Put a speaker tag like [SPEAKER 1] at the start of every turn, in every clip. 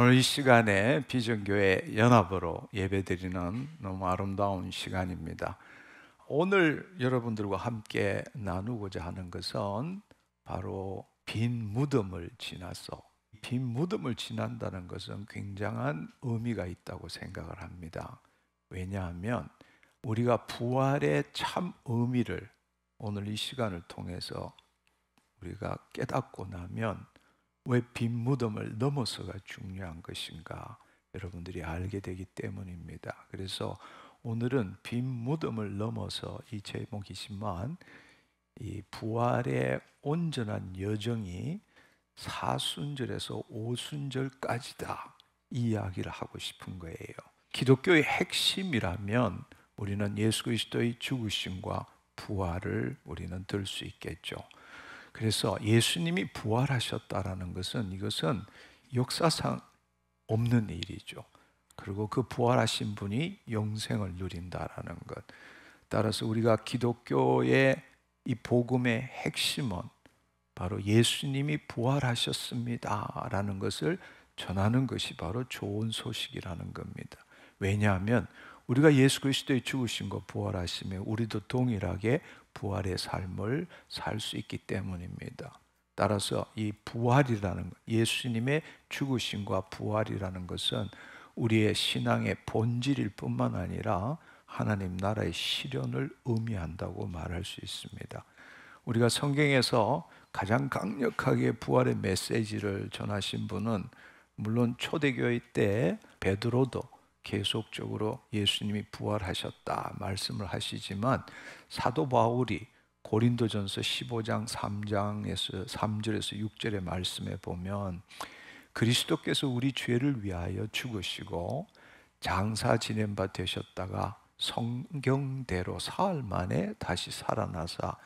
[SPEAKER 1] 오늘 이 시간에 비전교회 연합으로 예배드리는 너무 아름다운 시간입니다. 오늘 여러분들과 함께 나누고자 하는 것은 바로 빈 무덤을 지나서, 빈 무덤을 지난다는 것은 굉장한 의미가 있다고 생각을 합니다. 왜냐하면 우리가 부활의 참 의미를 오늘 이 시간을 통해서 우리가 깨닫고 나면 왜 빈 무덤을 넘어서가 중요한 것인가 여러분들이 알게 되기 때문입니다. 그래서 오늘은 빈 무덤을 넘어서, 이 제목이지만 이 부활의 온전한 여정이 사순절에서 오순절까지다, 이 이야기를 하고 싶은 거예요. 기독교의 핵심이라면 우리는 예수 그리스도의 죽으심과 부활을 우리는 들 수 있겠죠. 그래서 예수님이 부활하셨다라는 것은, 이것은 역사상 없는 일이죠. 그리고 그 부활하신 분이 영생을 누린다라는 것. 따라서 우리가 기독교의 이 복음의 핵심은 바로 예수님이 부활하셨습니다라는 것을 전하는 것이 바로 좋은 소식이라는 겁니다. 왜냐하면 우리가 예수 그리스도의 죽으심과 부활하심에 우리도 동일하게 부활의 삶을 살 수 있기 때문입니다. 따라서 이 부활이라는 것, 예수님의 죽으심과 부활이라는 것은 우리의 신앙의 본질일 뿐만 아니라 하나님 나라의 실현을 의미한다고 말할 수 있습니다. 우리가 성경에서 가장 강력하게 부활의 메시지를 전하신 분은 물론 초대교회 때 베드로도 계속적으로 예수님이 부활하셨다 말씀을 하시지만, 사도 바울이 고린도전서 15장 3장에서 3절에서 6절의 말씀에 보면 그리스도께서 우리 죄를 위하여 죽으시고 장사 지낸 바 되셨다가 성경대로 사흘 만에 다시 살아나사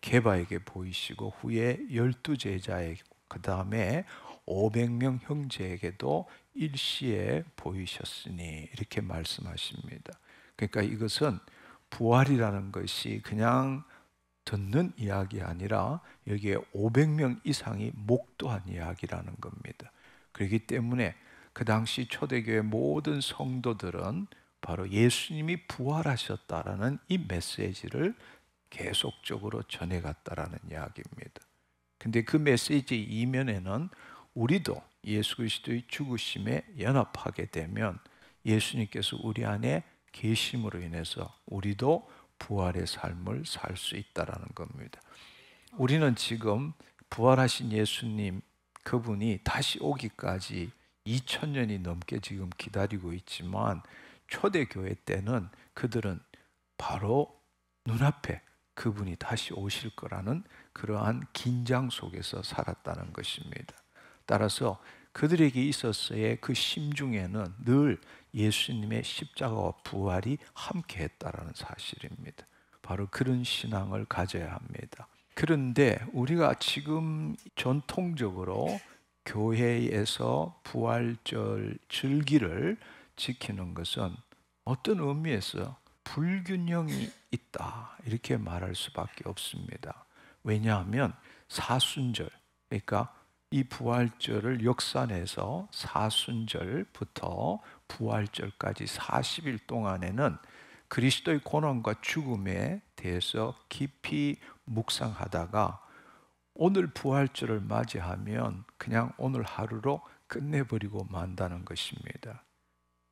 [SPEAKER 1] 게바에게 보이시고 후에 12제자에, 그 다음에 500명 형제에게도 일시에 보이셨으니, 이렇게 말씀하십니다. 그러니까 이것은 부활이라는 것이 그냥 듣는 이야기 아니라 여기에 500명 이상이 목도한 이야기라는 겁니다. 그렇기 때문에 그 당시 초대교회 모든 성도들은 바로 예수님이 부활하셨다라는 이 메시지를 계속적으로 전해갔다라는 이야기입니다. 근데 그 메시지 이면에는 우리도 예수 그리스도의 죽으심에 연합하게 되면 예수님께서 우리 안에 계심으로 인해서 우리도 부활의 삶을 살 수 있다라는 겁니다. 우리는 지금 부활하신 예수님, 그분이 다시 오기까지 2000년이 넘게 지금 기다리고 있지만, 초대교회 때는 그들은 바로 눈앞에 그분이 다시 오실 거라는 그러한 긴장 속에서 살았다는 것입니다. 따라서 그들에게 있었어의 그 심중에는 늘 예수님의 십자가와 부활이 함께 했다라는 사실입니다. 바로 그런 신앙을 가져야 합니다. 그런데 우리가 지금 전통적으로 교회에서 부활절 절기를 지키는 것은 어떤 의미에서 불균형이 있다, 이렇게 말할 수밖에 없습니다. 왜냐하면 사순절, 그러니까 이 부활절을 역산해서 사순절부터 부활절까지 40일 동안에는 그리스도의 고난과 죽음에 대해서 깊이 묵상하다가 오늘 부활절을 맞이하면 그냥 오늘 하루로 끝내버리고 만다는 것입니다.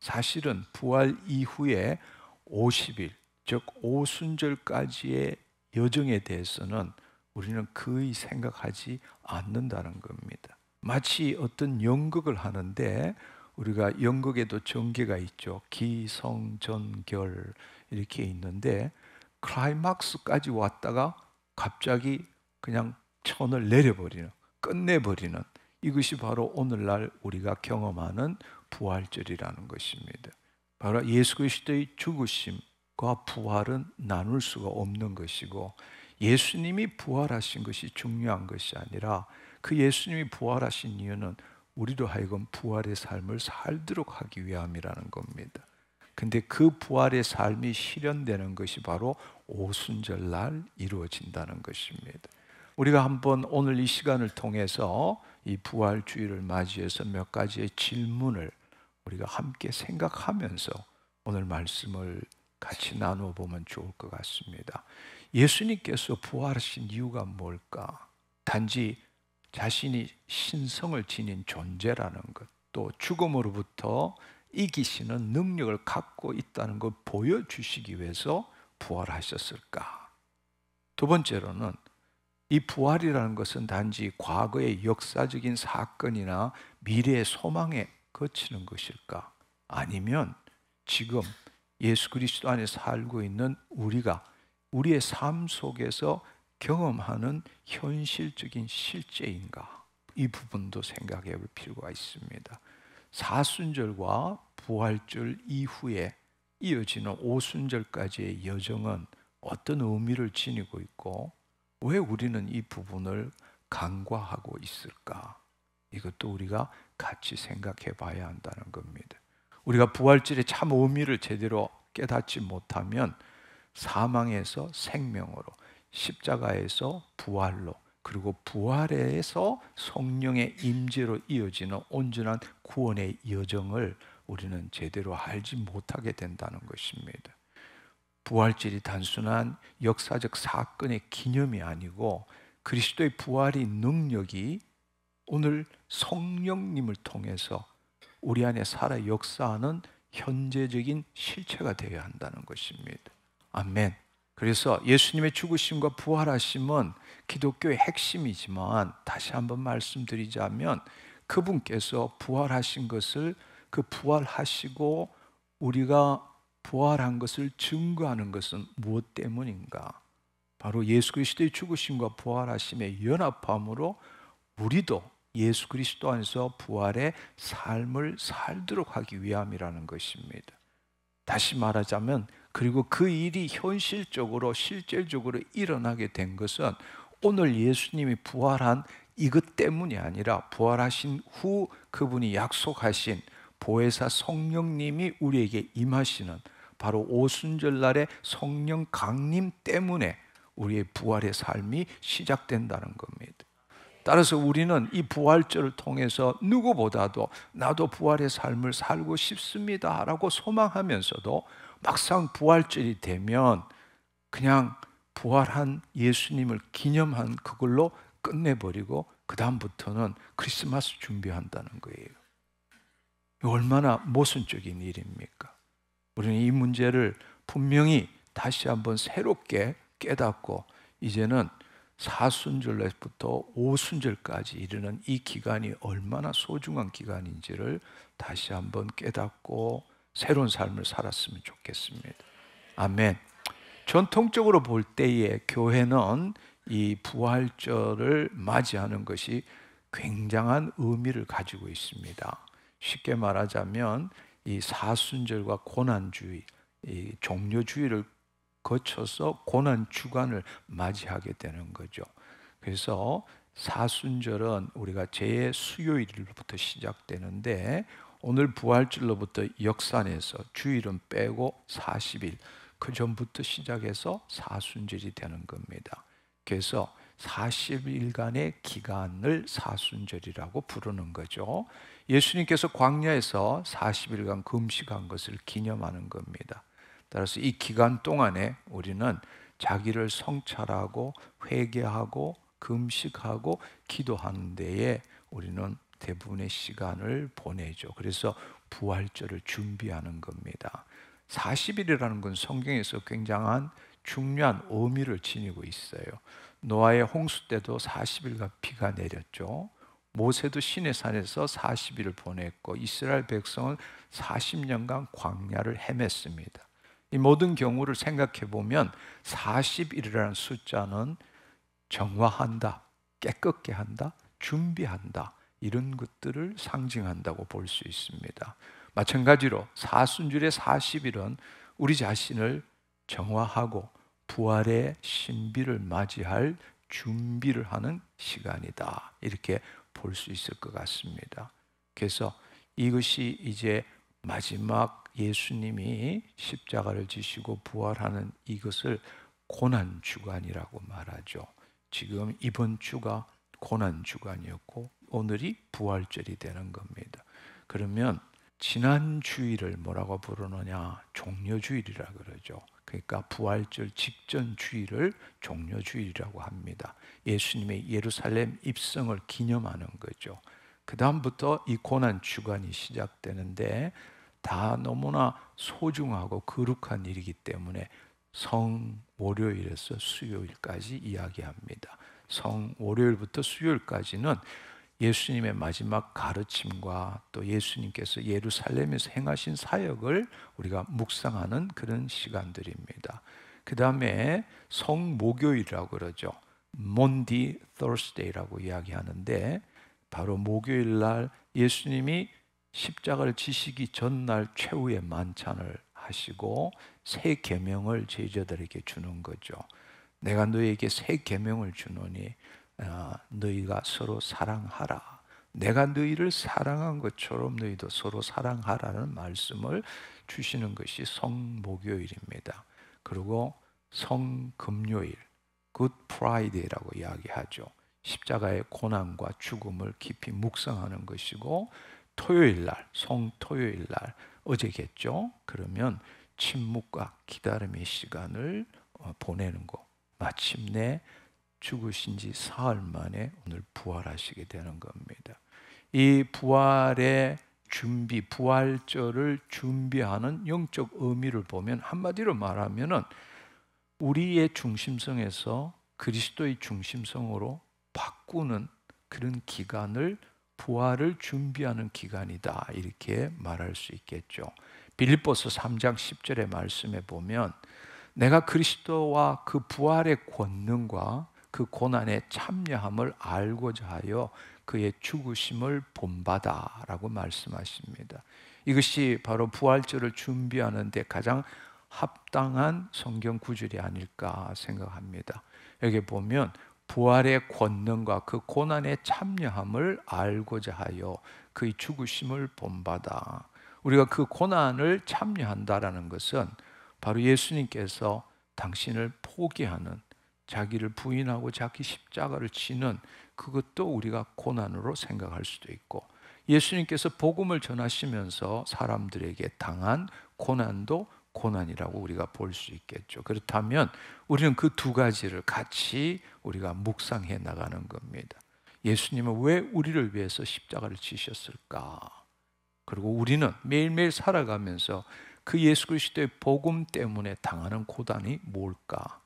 [SPEAKER 1] 사실은 부활 이후에 50일, 즉 오순절까지의 여정에 대해서는 우리는 거의 생각하지 않는다는 겁니다. 마치 어떤 연극을 하는데 우리가 연극에도 전개가 있죠. 기성전결 이렇게 있는데 클라이막스까지 왔다가 갑자기 그냥 천을 내려버리는, 끝내버리는, 이것이 바로 오늘날 우리가 경험하는 부활절이라는 것입니다. 바로 예수 그리스도의 죽으심과 부활은 나눌 수가 없는 것이고, 예수님이 부활하신 것이 중요한 것이 아니라 그 예수님이 부활하신 이유는 우리로 하여금 부활의 삶을 살도록 하기 위함이라는 겁니다. 근데 그 부활의 삶이 실현되는 것이 바로 오순절날 이루어진다는 것입니다. 우리가 한번 오늘 이 시간을 통해서 이 부활주의를 맞이해서 몇 가지의 질문을 우리가 함께 생각하면서 오늘 말씀을 같이 나누어 보면 좋을 것 같습니다. 예수님께서 부활하신 이유가 뭘까? 단지 자신이 신성을 지닌 존재라는 것, 또 죽음으로부터 이기시는 능력을 갖고 있다는 걸 보여주시기 위해서 부활하셨을까? 두 번째로는 이 부활이라는 것은 단지 과거의 역사적인 사건이나 미래의 소망에 그치는 것일까? 아니면 지금 예수 그리스도 안에 살고 있는 우리가 우리의 삶 속에서 경험하는 현실적인 실제인가? 이 부분도 생각해 볼 필요가 있습니다. 사순절과 부활절 이후에 이어지는 오순절까지의 여정은 어떤 의미를 지니고 있고 왜 우리는 이 부분을 간과하고 있을까? 이것도 우리가 같이 생각해 봐야 한다는 겁니다. 우리가 부활절의 참 의미를 제대로 깨닫지 못하면 사망에서 생명으로, 십자가에서 부활로, 그리고 부활에서 성령의 임재로 이어지는 온전한 구원의 여정을 우리는 제대로 알지 못하게 된다는 것입니다. 부활절이 단순한 역사적 사건의 기념이 아니고 그리스도의 부활의 능력이 오늘 성령님을 통해서 우리 안에 살아 역사하는 현재적인 실체가 되어야 한다는 것입니다. 아멘. 그래서 예수님의 죽으심과 부활하심은 기독교의 핵심이지만 다시 한번 말씀드리자면 그분께서 부활하신 것을 그 부활하시고 우리가 부활한 것을 증거하는 것은 무엇 때문인가? 바로 예수 그리스도의 죽으심과 부활하심의 연합함으로 우리도 예수 그리스도 안에서 부활의 삶을 살도록 하기 위함이라는 것입니다. 다시 말하자면 그리고 그 일이 현실적으로 실질적으로 일어나게 된 것은 오늘 예수님이 부활한 이것 때문이 아니라 부활하신 후 그분이 약속하신 보혜사 성령님이 우리에게 임하시는 바로 오순절날의 성령 강림 때문에 우리의 부활의 삶이 시작된다는 겁니다. 따라서 우리는 이 부활절을 통해서 누구보다도 나도 부활의 삶을 살고 싶습니다 라고 소망하면서도 막상 부활절이 되면 그냥 부활한 예수님을 기념한 그걸로 끝내버리고 그 다음부터는 크리스마스 준비한다는 거예요. 얼마나 모순적인 일입니까? 우리는 이 문제를 분명히 다시 한번 새롭게 깨닫고 이제는 사순절부터 오순절까지 이르는 이 기간이 얼마나 소중한 기간인지를 다시 한번 깨닫고 새로운 삶을 살았으면 좋겠습니다. 아멘. 전통적으로 볼 때에 교회는 이 부활절을 맞이하는 것이 굉장한 의미를 가지고 있습니다. 쉽게 말하자면 이 사순절과 고난주의, 이 종료주의를 거쳐서 고난 주간을 맞이하게 되는 거죠. 그래서 사순절은 우리가 제 수요일부터 시작되는데 오늘 부활절로부터 역산해서 주일은 빼고 40일 그 전부터 시작해서 사순절이 되는 겁니다. 그래서 40일간의 기간을 사순절이라고 부르는 거죠. 예수님께서 광야에서 40일간 금식한 것을 기념하는 겁니다. 따라서 이 기간 동안에 우리는 자기를 성찰하고 회개하고 금식하고 기도하는 데에 우리는 대부분의 시간을 보내죠. 그래서 부활절을 준비하는 겁니다. 40일이라는 건 성경에서 굉장한 중요한 의미를 지니고 있어요. 노아의 홍수 때도 40일간 비가 내렸죠. 모세도 시내산에서 40일을 보냈고 이스라엘 백성은 40년간 광야를 헤맸습니다. 이 모든 경우를 생각해 보면 40일이라는 숫자는 정화한다, 깨끗게 한다, 준비한다 이런 것들을 상징한다고 볼 수 있습니다. 마찬가지로 사순절의 40일은 우리 자신을 정화하고 부활의 신비를 맞이할 준비를 하는 시간이다 이렇게 볼 수 있을 것 같습니다. 그래서 이것이 이제 마지막 예수님이 십자가를 지시고 부활하는 이것을 고난주간이라고 말하죠. 지금 이번 주가 고난 주간이었고 오늘이 부활절이 되는 겁니다. 그러면 지난 주일을 뭐라고 부르느냐? 종려주일이라 그러죠. 그러니까 부활절 직전 주일을 종려주일이라고 합니다. 예수님의 예루살렘 입성을 기념하는 거죠. 그 다음부터 이 고난 주간이 시작되는데 다 너무나 소중하고 거룩한 일이기 때문에 성월요일에서 수요일까지 이야기합니다. 성월요일부터 수요일까지는 예수님의 마지막 가르침과 또 예수님께서 예루살렘에서 행하신 사역을 우리가 묵상하는 그런 시간들입니다. 그 다음에 성목요일이라고 그러죠. Maundy Thursday라고 이야기하는데 바로 목요일 날 예수님이 십자가를 지시기 전날 최후의 만찬을 하시고 새 계명을 제자들에게 주는 거죠. 내가 너희에게 새 계명을 주노니 너희가 서로 사랑하라. 내가 너희를 사랑한 것처럼 너희도 서로 사랑하라는 말씀을 주시는 것이 성목요일입니다. 그리고 성금요일, Good Friday라고 이야기하죠. 십자가의 고난과 죽음을 깊이 묵상하는 것이고 토요일 날, 성토요일 날 어제겠죠. 그러면 침묵과 기다림의 시간을 보내는 거. 마침내 죽으신 지 사흘 만에 오늘 부활하시게 되는 겁니다. 이 부활의 준비, 부활절을 준비하는 영적 의미를 보면 한마디로 말하면은 우리의 중심성에서 그리스도의 중심성으로 바꾸는 그런 기간을 부활을 준비하는 기간이다 이렇게 말할 수 있겠죠. 빌립보서 3장 10절의 말씀에 보면 내가 그리스도와 그 부활의 권능과 그 고난에 참여함을 알고자 하여 그의 죽으심을 본받아라고 말씀하십니다. 이것이 바로 부활절을 준비하는 데 가장 합당한 성경 구절이 아닐까 생각합니다. 여기 보면 부활의 권능과 그 고난에 참여함을 알고자 하여 그의 죽으심을 본받아. 우리가 그 고난을 참여한다라는 것은 바로 예수님께서 당신을 포기하는, 자기를 부인하고 자기 십자가를 지는 그것도 우리가 고난으로 생각할 수도 있고, 예수님께서 복음을 전하시면서 사람들에게 당한 고난도 고난이라고 우리가 볼 수 있겠죠. 그렇다면 우리는 그 두 가지를 같이 우리가 묵상해 나가는 겁니다. 예수님은 왜 우리를 위해서 십자가를 지셨을까? 그리고 우리는 매일매일 살아가면서 그 예수 그리스도의 복음 때문에 당하는 고난이 뭘까?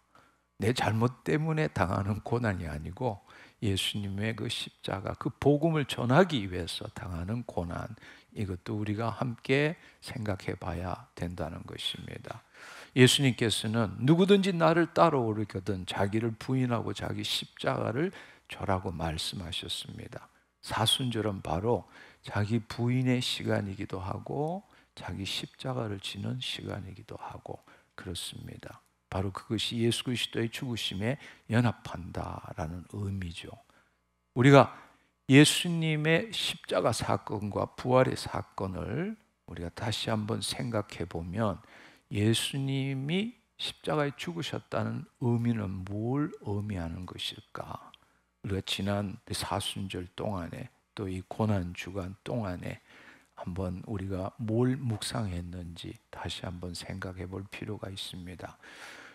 [SPEAKER 1] 내 잘못 때문에 당하는 고난이 아니고 예수님의 그 십자가, 그 복음을 전하기 위해서 당하는 고난, 이것도 우리가 함께 생각해 봐야 된다는 것입니다. 예수님께서는 누구든지 나를 따라오려거든 자기를 부인하고 자기 십자가를 져라고 말씀하셨습니다. 사순절은 바로 자기 부인의 시간이기도 하고 자기 십자가를 지는 시간이기도 하고 그렇습니다. 바로 그것이 예수 그리스도의 죽으심에 연합한다라는 의미죠. 우리가 예수님의 십자가 사건과 부활의 사건을 우리가 다시 한번 생각해 보면 예수님이 십자가에 죽으셨다는 의미는 뭘 의미하는 것일까? 우리가 지난 사순절 동안에 또 이 고난 주간 동안에 한번 우리가 뭘 묵상했는지 다시 한번 생각해 볼 필요가 있습니다.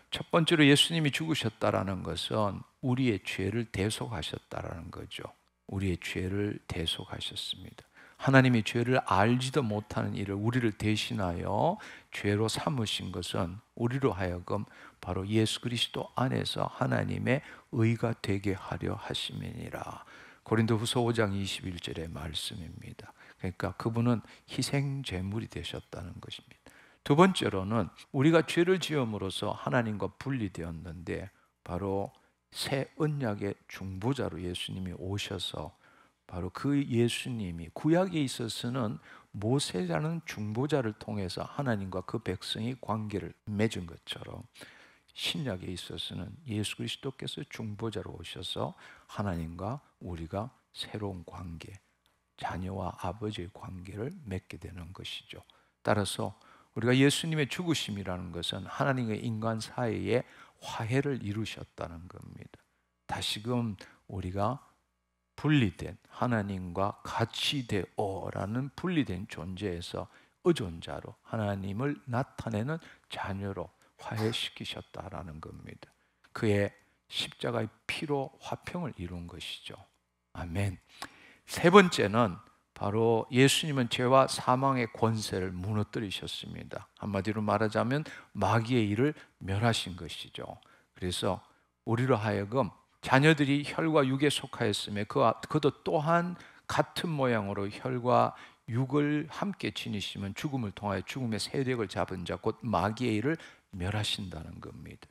[SPEAKER 1] 첫 번째로 예수님이 죽으셨다라는 것은 우리의 죄를 대속하셨다라는 거죠. 우리의 죄를 대속하셨습니다. 하나님이 죄를 알지도 못하는 일을 우리를 대신하여 죄로 삼으신 것은 우리로 하여금 바로 예수 그리스도 안에서 하나님의 의가 되게 하려 하심이니라. 고린도후서 5장 21절의 말씀입니다. 그러니까 그분은 희생 제물이 되셨다는 것입니다. 두 번째로는 우리가 죄를 지음으로써 하나님과 분리되었는데 바로 새 언약의 중보자로 예수님이 오셔서 바로 그 예수님이 구약에 있어서는 모세라는 중보자를 통해서 하나님과 그 백성이 관계를 맺은 것처럼 신약에 있어서는 예수 그리스도께서 중보자로 오셔서 하나님과 우리가 새로운 관계, 자녀와 아버지의 관계를 맺게 되는 것이죠. 따라서 우리가 예수님의 죽으심이라는 것은 하나님과 인간 사이에 화해를 이루셨다는 겁니다. 다시금 우리가 분리된, 하나님과 같이 되어라는 분리된 존재에서 의존자로 하나님을 나타내는 자녀로 화해시키셨다라는 겁니다. 그의 십자가의 피로 화평을 이룬 것이죠. 아멘. 세 번째는 바로 예수님은 죄와 사망의 권세를 무너뜨리셨습니다. 한마디로 말하자면 마귀의 일을 멸하신 것이죠. 그래서 우리로 하여금 자녀들이 혈과 육에 속하였음에 그도 또한 같은 모양으로 혈과 육을 함께 지니시면 죽음을 통하여 죽음의 세력을 잡은 자 곧 마귀의 일을 멸하신다는 겁니다.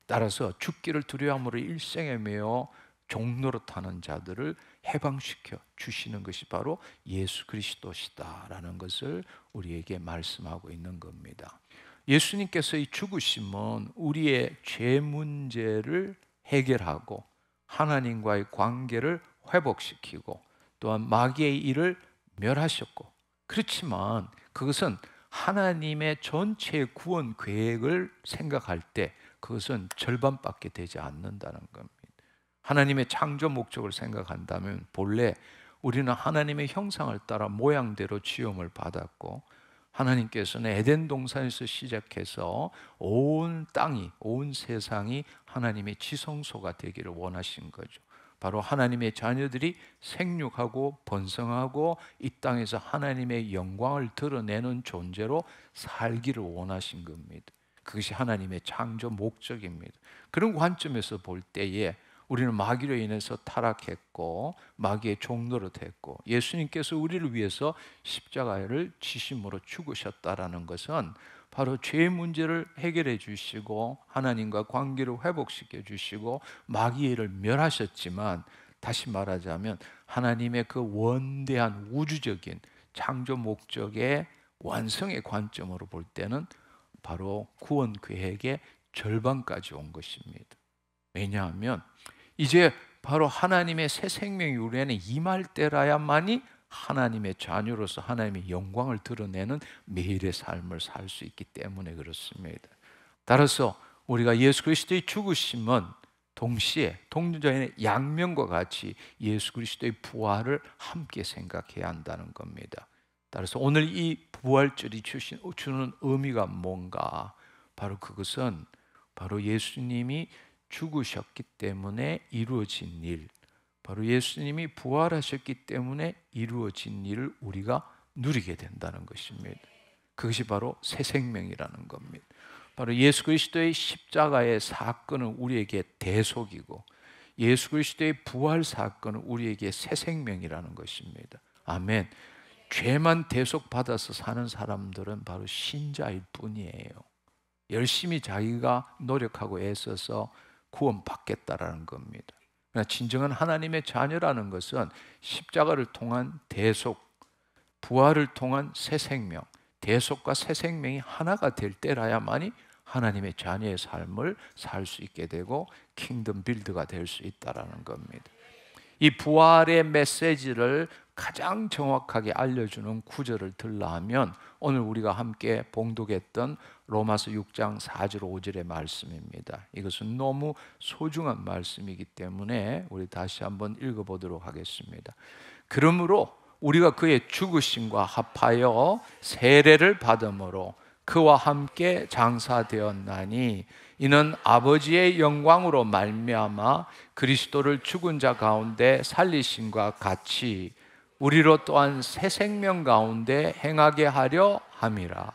[SPEAKER 1] 따라서 죽기를 두려움으로 일생에 매어 종노릇하는 자들을 해방시켜 주시는 것이 바로 예수 그리스도시다라는 것을 우리에게 말씀하고 있는 겁니다. 예수님께서의 죽으심은 우리의 죄 문제를 해결하고 하나님과의 관계를 회복시키고 또한 마귀의 일을 멸하셨고, 그렇지만 그것은 하나님의 전체 구원 계획을 생각할 때 그것은 절반밖에 되지 않는다는 겁니다. 하나님의 창조 목적을 생각한다면 본래 우리는 하나님의 형상을 따라 모양대로 지음을 받았고, 하나님께서는 에덴 동산에서 시작해서 온 땅이, 온 세상이 하나님의 지성소가 되기를 원하신 거죠. 바로 하나님의 자녀들이 생육하고 번성하고 이 땅에서 하나님의 영광을 드러내는 존재로 살기를 원하신 겁니다. 그것이 하나님의 창조 목적입니다. 그런 관점에서 볼 때에 우리는 마귀로 인해서 타락했고 마귀의 종노릇 했고, 예수님께서 우리를 위해서 십자가를 지심으로 죽으셨다라는 것은 바로 죄의 문제를 해결해 주시고 하나님과 관계를 회복시켜 주시고 마귀의 일을 멸하셨지만, 다시 말하자면 하나님의 그 원대한 우주적인 창조 목적의 완성의 관점으로 볼 때는 바로 구원 계획의 절반까지 온 것입니다. 왜냐하면 이제 바로 하나님의 새 생명이 우리 안에 임할 때라야만이 하나님의 자녀로서 하나님의 영광을 드러내는 매일의 삶을 살 수 있기 때문에 그렇습니다. 따라서 우리가 예수 그리스도의 죽으심은 동시에 동전의 양면과 같이 예수 그리스도의 부활을 함께 생각해야 한다는 겁니다. 따라서 오늘 이 부활절이 주는 의미가 뭔가? 바로 그것은 바로 예수님이 죽으셨기 때문에 이루어진 일, 바로 예수님이 부활하셨기 때문에 이루어진 일을 우리가 누리게 된다는 것입니다. 그것이 바로 새 생명이라는 겁니다. 바로 예수 그리스도의 십자가의 사건은 우리에게 대속이고 예수 그리스도의 부활 사건은 우리에게 새 생명이라는 것입니다. 아멘. 죄만 대속받아서 사는 사람들은 바로 신자일 뿐이에요. 열심히 자기가 노력하고 애써서 구원받겠다라는 겁니다. 그러나 진정한 하나님의 자녀라는 것은 십자가를 통한 대속, 부활을 통한 새 생명, 대속과 새 생명이 하나가 될 때라야만이 하나님의 자녀의 삶을 살 수 있게 되고 킹덤 빌드가 될 수 있다는 겁니다. 이 부활의 메시지를 가장 정확하게 알려주는 구절을 들라하면 오늘 우리가 함께 봉독했던 로마서 6장 4절 5절의 말씀입니다. 이것은 너무 소중한 말씀이기 때문에 우리 다시 한번 읽어보도록 하겠습니다. 그러므로 우리가 그의 죽으심과 합하여 세례를 받음으로 그와 함께 장사되었나니 이는 아버지의 영광으로 말미암아 그리스도를 죽은 자 가운데 살리심과 같이 우리로 또한 새 생명 가운데 행하게 하려 함이라.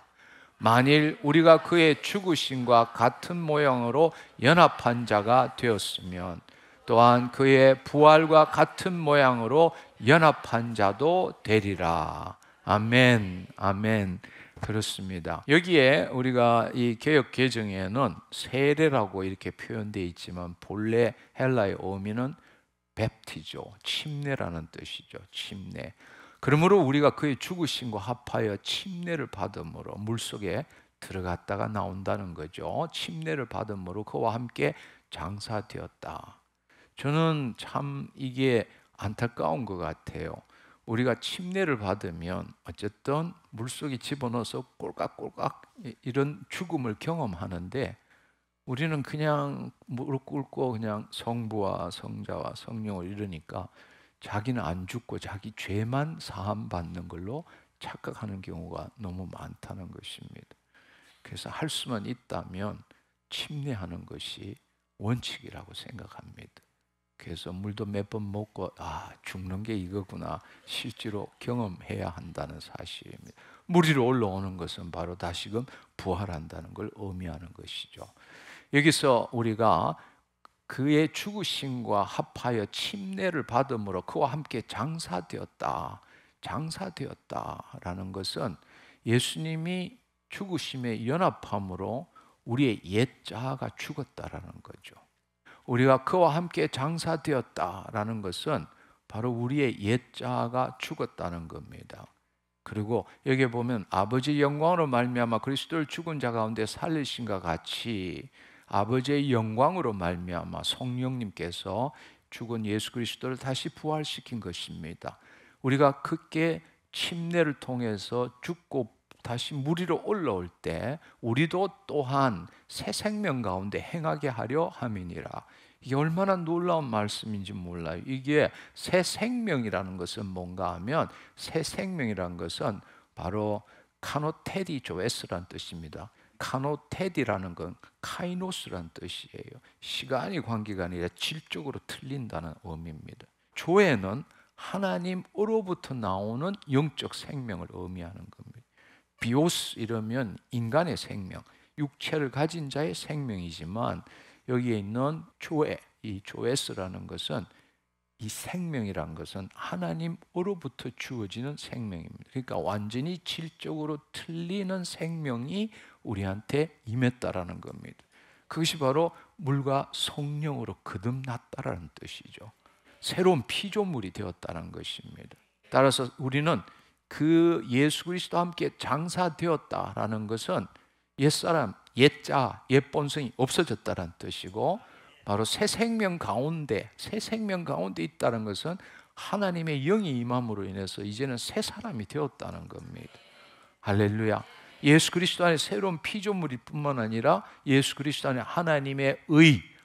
[SPEAKER 1] 만일 우리가 그의 죽으심과 같은 모양으로 연합한 자가 되었으면 또한 그의 부활과 같은 모양으로 연합한 자도 되리라. 아멘, 아멘. 그렇습니다. 여기에 우리가 이 개역 개정에는 세례라고 이렇게 표현되어 있지만 본래 헬라의 어미는 뵙티죠, 침례라는 뜻이죠. 침례. 그러므로 우리가 그의 죽으심과 합하여 침례를 받음으로 물속에 들어갔다가 나온다는 거죠. 침례를 받음으로 그와 함께 장사되었다. 저는 참 이게 안타까운 것 같아요. 우리가 침례를 받으면 어쨌든 물속에 집어넣어서 꼴깍꼴깍 이런 죽음을 경험하는데 우리는 그냥 무릎 꿇고 그냥 성부와 성자와 성령을 이르니까 자기는 안 죽고 자기 죄만 사함 받는 걸로 착각하는 경우가 너무 많다는 것입니다. 그래서 할 수만 있다면 침례하는 것이 원칙이라고 생각합니다. 그래서 물도 몇 번 먹고 죽는 게 이거구나 실제로 경험해야 한다는 사실입니다. 물 위로 올라오는 것은 바로 다시금 부활한다는 걸 의미하는 것이죠. 여기서 우리가 그의 죽으심과 합하여 침례를 받음으로 그와 함께 장사되었다라는 것은 예수님이 죽으심에 연합함으로 우리의 옛자가 죽었다라는 거죠. 우리가 그와 함께 장사되었다라는 것은 바로 우리의 옛자가 죽었다는 겁니다. 그리고 여기에 보면 아버지의 영광으로 말미암아 그리스도를 죽은 자 가운데 살리신과 같이 아버지의 영광으로 말미암아 성령님께서 죽은 예수 그리스도를 다시 부활시킨 것입니다. 우리가 그께 침례를 통해서 죽고 다시 물 위로 올라올 때 우리도 또한 새 생명 가운데 행하게 하려 함이니라. 이게 얼마나 놀라운 말씀인지 몰라요. 이게 새 생명이라는 것은 뭔가 하면 새 생명이라는 것은 바로 카노테디 조에스라는 뜻입니다. 카노테디라는 건 카이노스라는 뜻이에요. 시간이 관계가 아니라 질적으로 틀린다는 의미입니다. 조에는 하나님으로부터 나오는 영적 생명을 의미하는 겁니다. 비오스 이러면 인간의 생명, 육체를 가진 자의 생명이지만 여기에 있는 조에, 이 조에스라는 것은 이 생명이란 것은 하나님으로부터 주어지는 생명입니다. 그러니까 완전히 질적으로 틀리는 생명이 우리한테 임했다라는 겁니다. 그것이 바로 물과 성령으로 거듭났다라는 뜻이죠. 새로운 피조물이 되었다는 것입니다. 따라서 우리는 그 예수 그리스도와 함께 장사되었다라는 것은 옛사람, 옛자, 옛본성이 없어졌다는 뜻이고 바로 새 생명 가운데 있다는 것은 하나님의 영이 임함으로 인해서 이제는 새 사람이 되었다는 겁니다. 할렐루야. 예수 그리스도 안에 새로운 피조물일 뿐만 아니라 예수 그리스도 안에 하나님의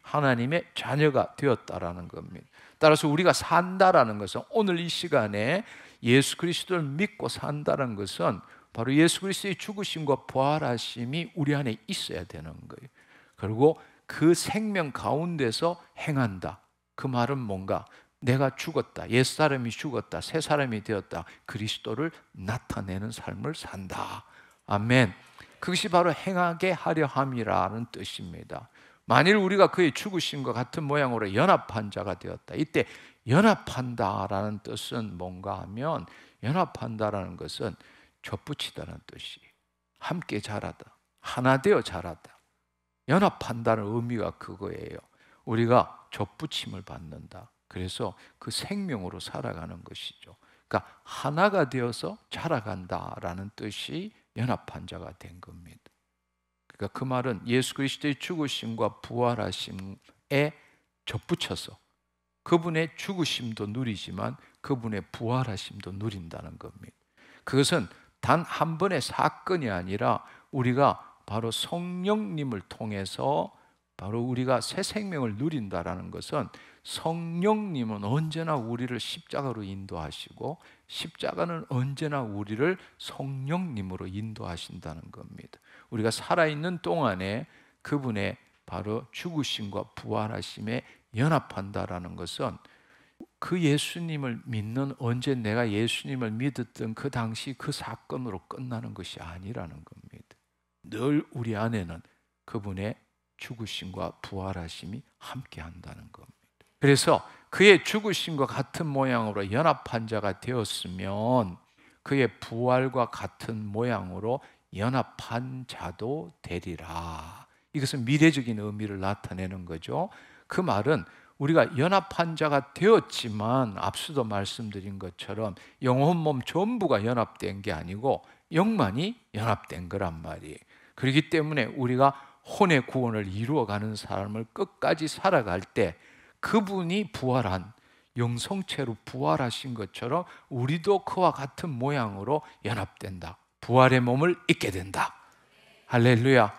[SPEAKER 1] 하나님의 자녀가 되었다라는 겁니다. 따라서 우리가 산다라는 것은 오늘 이 시간에 예수 그리스도를 믿고 산다는 것은 바로 예수 그리스도의 죽으심과 부활하심이 우리 안에 있어야 되는 거예요. 그리고 그 생명 가운데서 행한다. 그 말은 뭔가? 내가 죽었다. 옛사람이 죽었다. 새 사람이 되었다. 그리스도를 나타내는 삶을 산다. 아멘. 그것이 바로 행하게 하려 함이라는 뜻입니다. 만일 우리가 그의 죽으심과 같은 모양으로 연합한 자가 되었다. 이때 연합한다라는 뜻은 뭔가 하면 연합한다라는 것은 접붙이다는 뜻이 함께 자라다. 하나 되어 자라다. 연합한다는 의미가 그거예요. 우리가 접붙임을 받는다. 그래서 그 생명으로 살아가는 것이죠. 그러니까 하나가 되어서 자라간다라는 뜻이 연합한 자가 된 겁니다. 그러니까 그 말은 예수 그리스도의 죽으심과 부활하심에 접붙여서 그분의 죽으심도 누리지만 그분의 부활하심도 누린다는 겁니다. 그것은 단 한 번의 사건이 아니라 우리가 바로 성령님을 통해서 바로 우리가 새 생명을 누린다라는 것은 성령님은 언제나 우리를 십자가로 인도하시고 십자가는 언제나 우리를 성령님으로 인도하신다는 겁니다. 우리가 살아있는 동안에 그분의 바로 죽으심과 부활하심에 연합한다라는 것은 그 예수님을 믿는 언제 내가 예수님을 믿었던 그 당시 그 사건으로 끝나는 것이 아니라는 겁니다. 늘 우리 안에는 그분의 죽으심과 부활하심이 함께 한다는 겁니다. 그래서 그의 죽으심과 같은 모양으로 연합한 자가 되었으면 그의 부활과 같은 모양으로 연합한 자도 되리라. 이것은 미래적인 의미를 나타내는 거죠. 그 말은 우리가 연합한 자가 되었지만 앞서도 말씀드린 것처럼 영혼 몸 전부가 연합된 게 아니고 영만이 연합된 거란 말이에요. 그렇기 때문에 우리가 혼의 구원을 이루어가는 삶을 끝까지 살아갈 때 그분이 부활한 영성체로 부활하신 것처럼 우리도 그와 같은 모양으로 연합된다. 부활의 몸을 입게 된다. 할렐루야.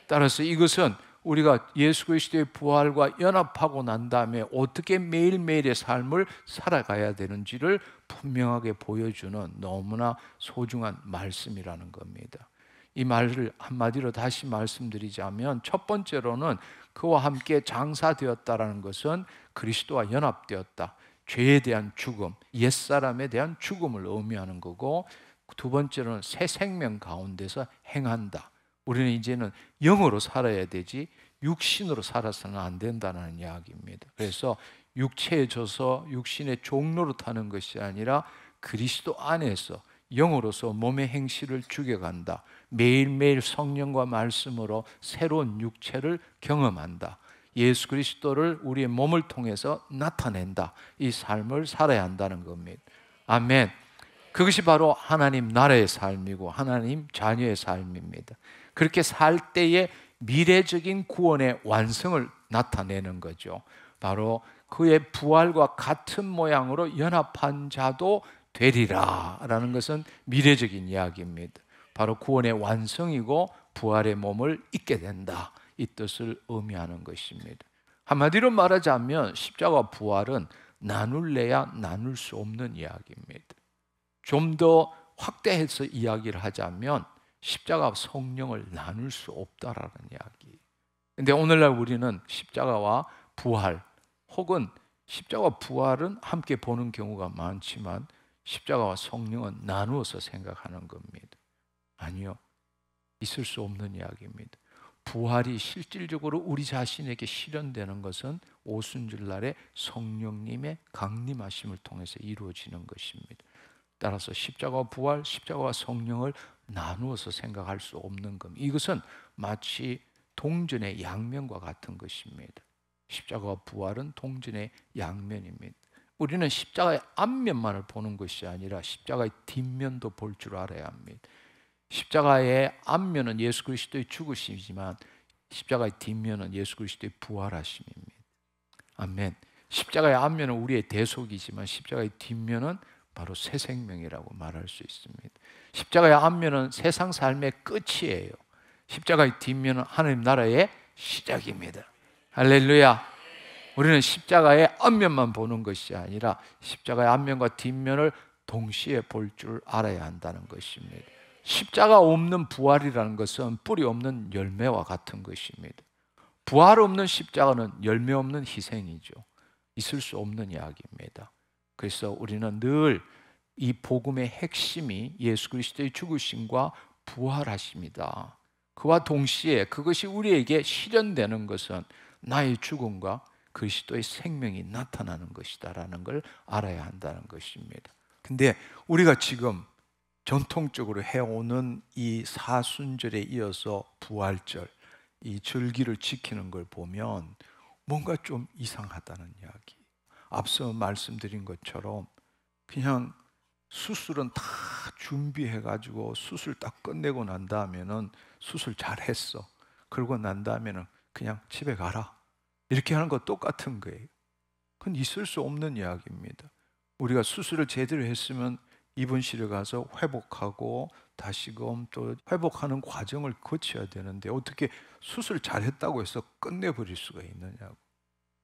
[SPEAKER 1] 따라서 이것은 우리가 예수 그리스도의 부활과 연합하고 난 다음에 어떻게 매일매일의 삶을 살아가야 되는지를 분명하게 보여주는 너무나 소중한 말씀이라는 겁니다. 이 말을 한마디로 다시 말씀드리자면, 첫 번째로는 그와 함께 장사되었다라는 것은 그리스도와 연합되었다, 죄에 대한 죽음, 옛사람에 대한 죽음을 의미하는 거고, 두 번째로는 새 생명 가운데서 행한다. 우리는 이제는 영으로 살아야 되지 육신으로 살아서는 안 된다는 이야기입니다. 그래서 육체에 져서 육신의 종로로 타는 것이 아니라 그리스도 안에서 영으로서 몸의 행실을 죽여간다. 매일매일 성령과 말씀으로 새로운 육체를 경험한다. 예수 그리스도를 우리의 몸을 통해서 나타낸다. 이 삶을 살아야 한다는 겁니다. 아멘. 그것이 바로 하나님 나라의 삶이고 하나님 자녀의 삶입니다. 그렇게 살 때에 미래적인 구원의 완성을 나타내는 거죠. 바로 그의 부활과 같은 모양으로 연합한 자도 되리라 라는 것은 미래적인 이야기입니다. 바로 구원의 완성이고 부활의 몸을 입게 된다, 이 뜻을 의미하는 것입니다. 한마디로 말하자면 십자가 부활은 나눌래야 나눌 수 없는 이야기입니다. 좀 더 확대해서 이야기를 하자면 십자가와 성령을 나눌 수 없다라는 이야기. 근데 오늘날 우리는 십자가와 부활 혹은 십자가와 부활은 함께 보는 경우가 많지만 십자가와 성령은 나누어서 생각하는 겁니다. 아니요, 있을 수 없는 이야기입니다. 부활이 실질적으로 우리 자신에게 실현되는 것은 오순절날에 성령님의 강림하심을 통해서 이루어지는 것입니다. 따라서 십자가와 부활, 십자가와 성령을 나누어서 생각할 수 없는 겁니다. 이것은 마치 동전의 양면과 같은 것입니다. 십자가와 부활은 동전의 양면입니다. 우리는 십자가의 앞면만을 보는 것이 아니라 십자가의 뒷면도 볼 줄 알아야 합니다. 십자가의 앞면은 예수 그리스도의 죽으심이지만 십자가의 뒷면은 예수 그리스도의 부활하심입니다. 아멘. 십자가의 앞면은 우리의 대속이지만 십자가의 뒷면은 바로 새 생명이라고 말할 수 있습니다. 십자가의 앞면은 세상 삶의 끝이에요. 십자가의 뒷면은 하나님 나라의 시작입니다. 할렐루야. 우리는 십자가의 앞면만 보는 것이 아니라 십자가의 앞면과 뒷면을 동시에 볼 줄 알아야 한다는 것입니다. 십자가 없는 부활이라는 것은 뿌리 없는 열매와 같은 것입니다. 부활 없는 십자가는 열매 없는 희생이죠. 있을 수 없는 이야기입니다. 그래서 우리는 늘 이 복음의 핵심이 예수 그리스도의 죽으심과 부활하심이다. 그와 동시에 그것이 우리에게 실현되는 것은 나의 죽음과 그리스도의 생명이 나타나는 것이다라는 걸 알아야 한다는 것입니다. 근데 우리가 지금 전통적으로 해오는 이 사순절에 이어서 부활절, 이 절기를 지키는 걸 보면 뭔가 좀 이상하다는 이야기. 앞서 말씀드린 것처럼 그냥 수술은 다 준비해가지고 수술 딱 끝내고 난 다음에는 수술 잘했어. 그러고 난 다음에는 그냥 집에 가라. 이렇게 하는 거 똑같은 거예요. 그건 있을 수 없는 이야기입니다. 우리가 수술을 제대로 했으면 입원실에 가서 회복하고 다시금 또 회복하는 과정을 거쳐야 되는데 어떻게 수술 잘했다고 해서 끝내버릴 수가 있느냐고.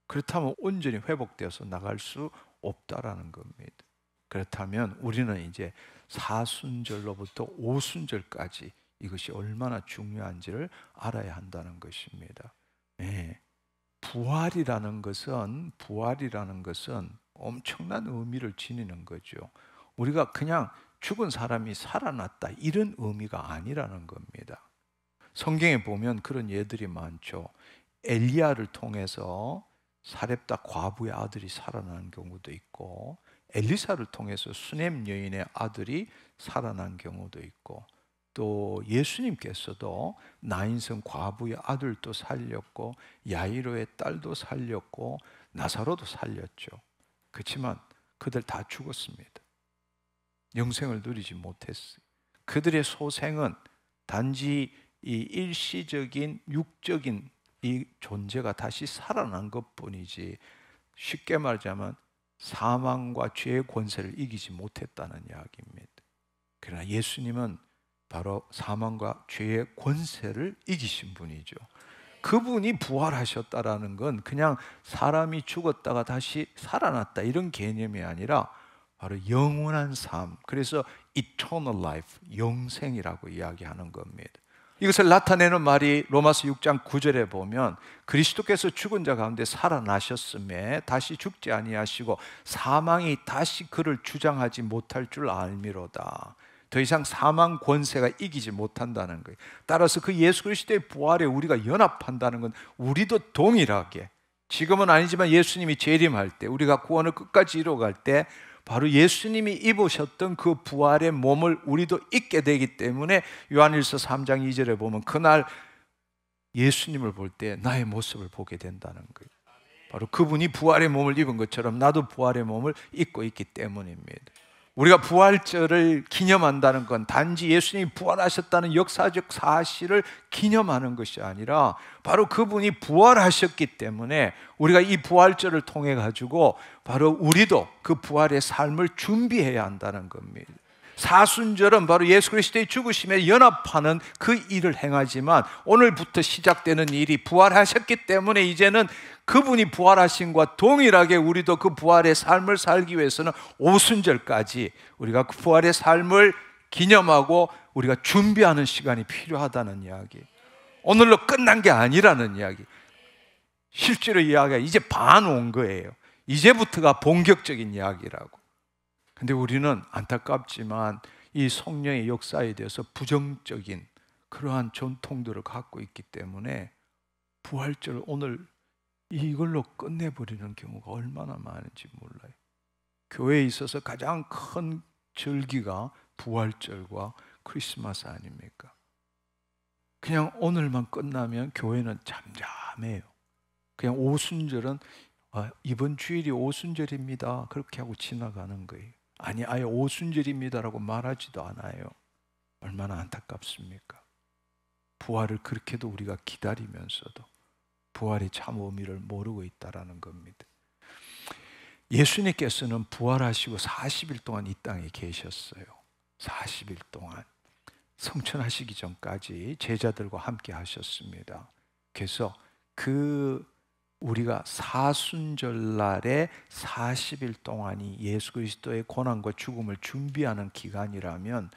[SPEAKER 1] 그렇다면 온전히 회복되어서 나갈 수 없다라는 겁니다. 그렇다면 우리는 이제 사순절로부터 오순절까지 이것이 얼마나 중요한지를 알아야 한다는 것입니다. 네. 부활이라는 것은 엄청난 의미를 지니는 거죠. 우리가 그냥 죽은 사람이 살아났다 이런 의미가 아니라는 겁니다. 성경에 보면 그런 예들이 많죠. 엘리야를 통해서 사렙다 과부의 아들이 살아난 경우도 있고, 엘리사를 통해서 수넴 여인의 아들이 살아난 경우도 있고, 또 예수님께서도 나인성 과부의 아들도 살렸고 야이로의 딸도 살렸고 나사로도 살렸죠. 그렇지만 그들 다 죽었습니다. 영생을 누리지 못했어요. 그들의 소생은 단지 이 일시적인 육적인 이 존재가 다시 살아난 것뿐이지, 쉽게 말하자면 사망과 죄의 권세를 이기지 못했다는 이야기입니다. 그러나 예수님은 바로 사망과 죄의 권세를 이기신 분이죠. 그분이 부활하셨다라는 건 그냥 사람이 죽었다가 다시 살아났다 이런 개념이 아니라 바로 영원한 삶, 그래서 eternal life, 영생이라고 이야기하는 겁니다. 이것을 나타내는 말이 로마서 6장 9절에 보면 그리스도께서 죽은 자 가운데 살아나셨음에 다시 죽지 아니하시고 사망이 다시 그를 주장하지 못할 줄 알미로다. 더 이상 사망 권세가 이기지 못한다는 거예요. 따라서 그 예수 그리스도의 부활에 우리가 연합한다는 건 우리도 동일하게, 지금은 아니지만 예수님이 재림할 때, 우리가 구원을 끝까지 이루어갈 때 바로 예수님이 입으셨던 그 부활의 몸을 우리도 입게 되기 때문에 요한일서 3장 2절에 보면 그날 예수님을 볼 때 나의 모습을 보게 된다는 거예요. 바로 그분이 부활의 몸을 입은 것처럼 나도 부활의 몸을 입고 있기 때문입니다. 우리가 부활절을 기념한다는 건 단지 예수님이 부활하셨다는 역사적 사실을 기념하는 것이 아니라 바로 그분이 부활하셨기 때문에 우리가 이 부활절을 통해 가지고 바로 우리도 그 부활의 삶을 준비해야 한다는 겁니다. 사순절은 바로 예수 그리스도의 죽으심에 연합하는 그 일을 행하지만 오늘부터 시작되는 일이 부활하셨기 때문에 이제는 그분이 부활하신 것과 동일하게 우리도 그 부활의 삶을 살기 위해서는 오순절까지 우리가 그 부활의 삶을 기념하고 우리가 준비하는 시간이 필요하다는 이야기. 오늘로 끝난 게 아니라는 이야기. 실제로 이야기가 이제 반 온 거예요. 이제부터가 본격적인 이야기라고. 근데 우리는 안타깝지만 이 성령의 역사에 대해서 부정적인 그러한 전통들을 갖고 있기 때문에 부활절 오늘 이걸로 끝내버리는 경우가 얼마나 많은지 몰라요. 교회에 있어서 가장 큰 절기가 부활절과 크리스마스 아닙니까? 그냥 오늘만 끝나면 교회는 잠잠해요. 그냥 오순절은 이번 주일이 오순절입니다 그렇게 하고 지나가는 거예요. 아니 아예 오순절입니다라고 말하지도 않아요. 얼마나 안타깝습니까? 부활을 그렇게도 우리가 기다리면서도 부활의 참 의미를 모르고 있다는 겁니다. 예수님께서는 부활하시고 40일 동안 이 땅에 계셨어요. 40일 동안 성천하시기 전까지 제자들과 함께 하셨습니다. 그래서 우리가 사순절날에 40일 동안이 예수 그리스도의 고난과 죽음을 준비하는 기간이라면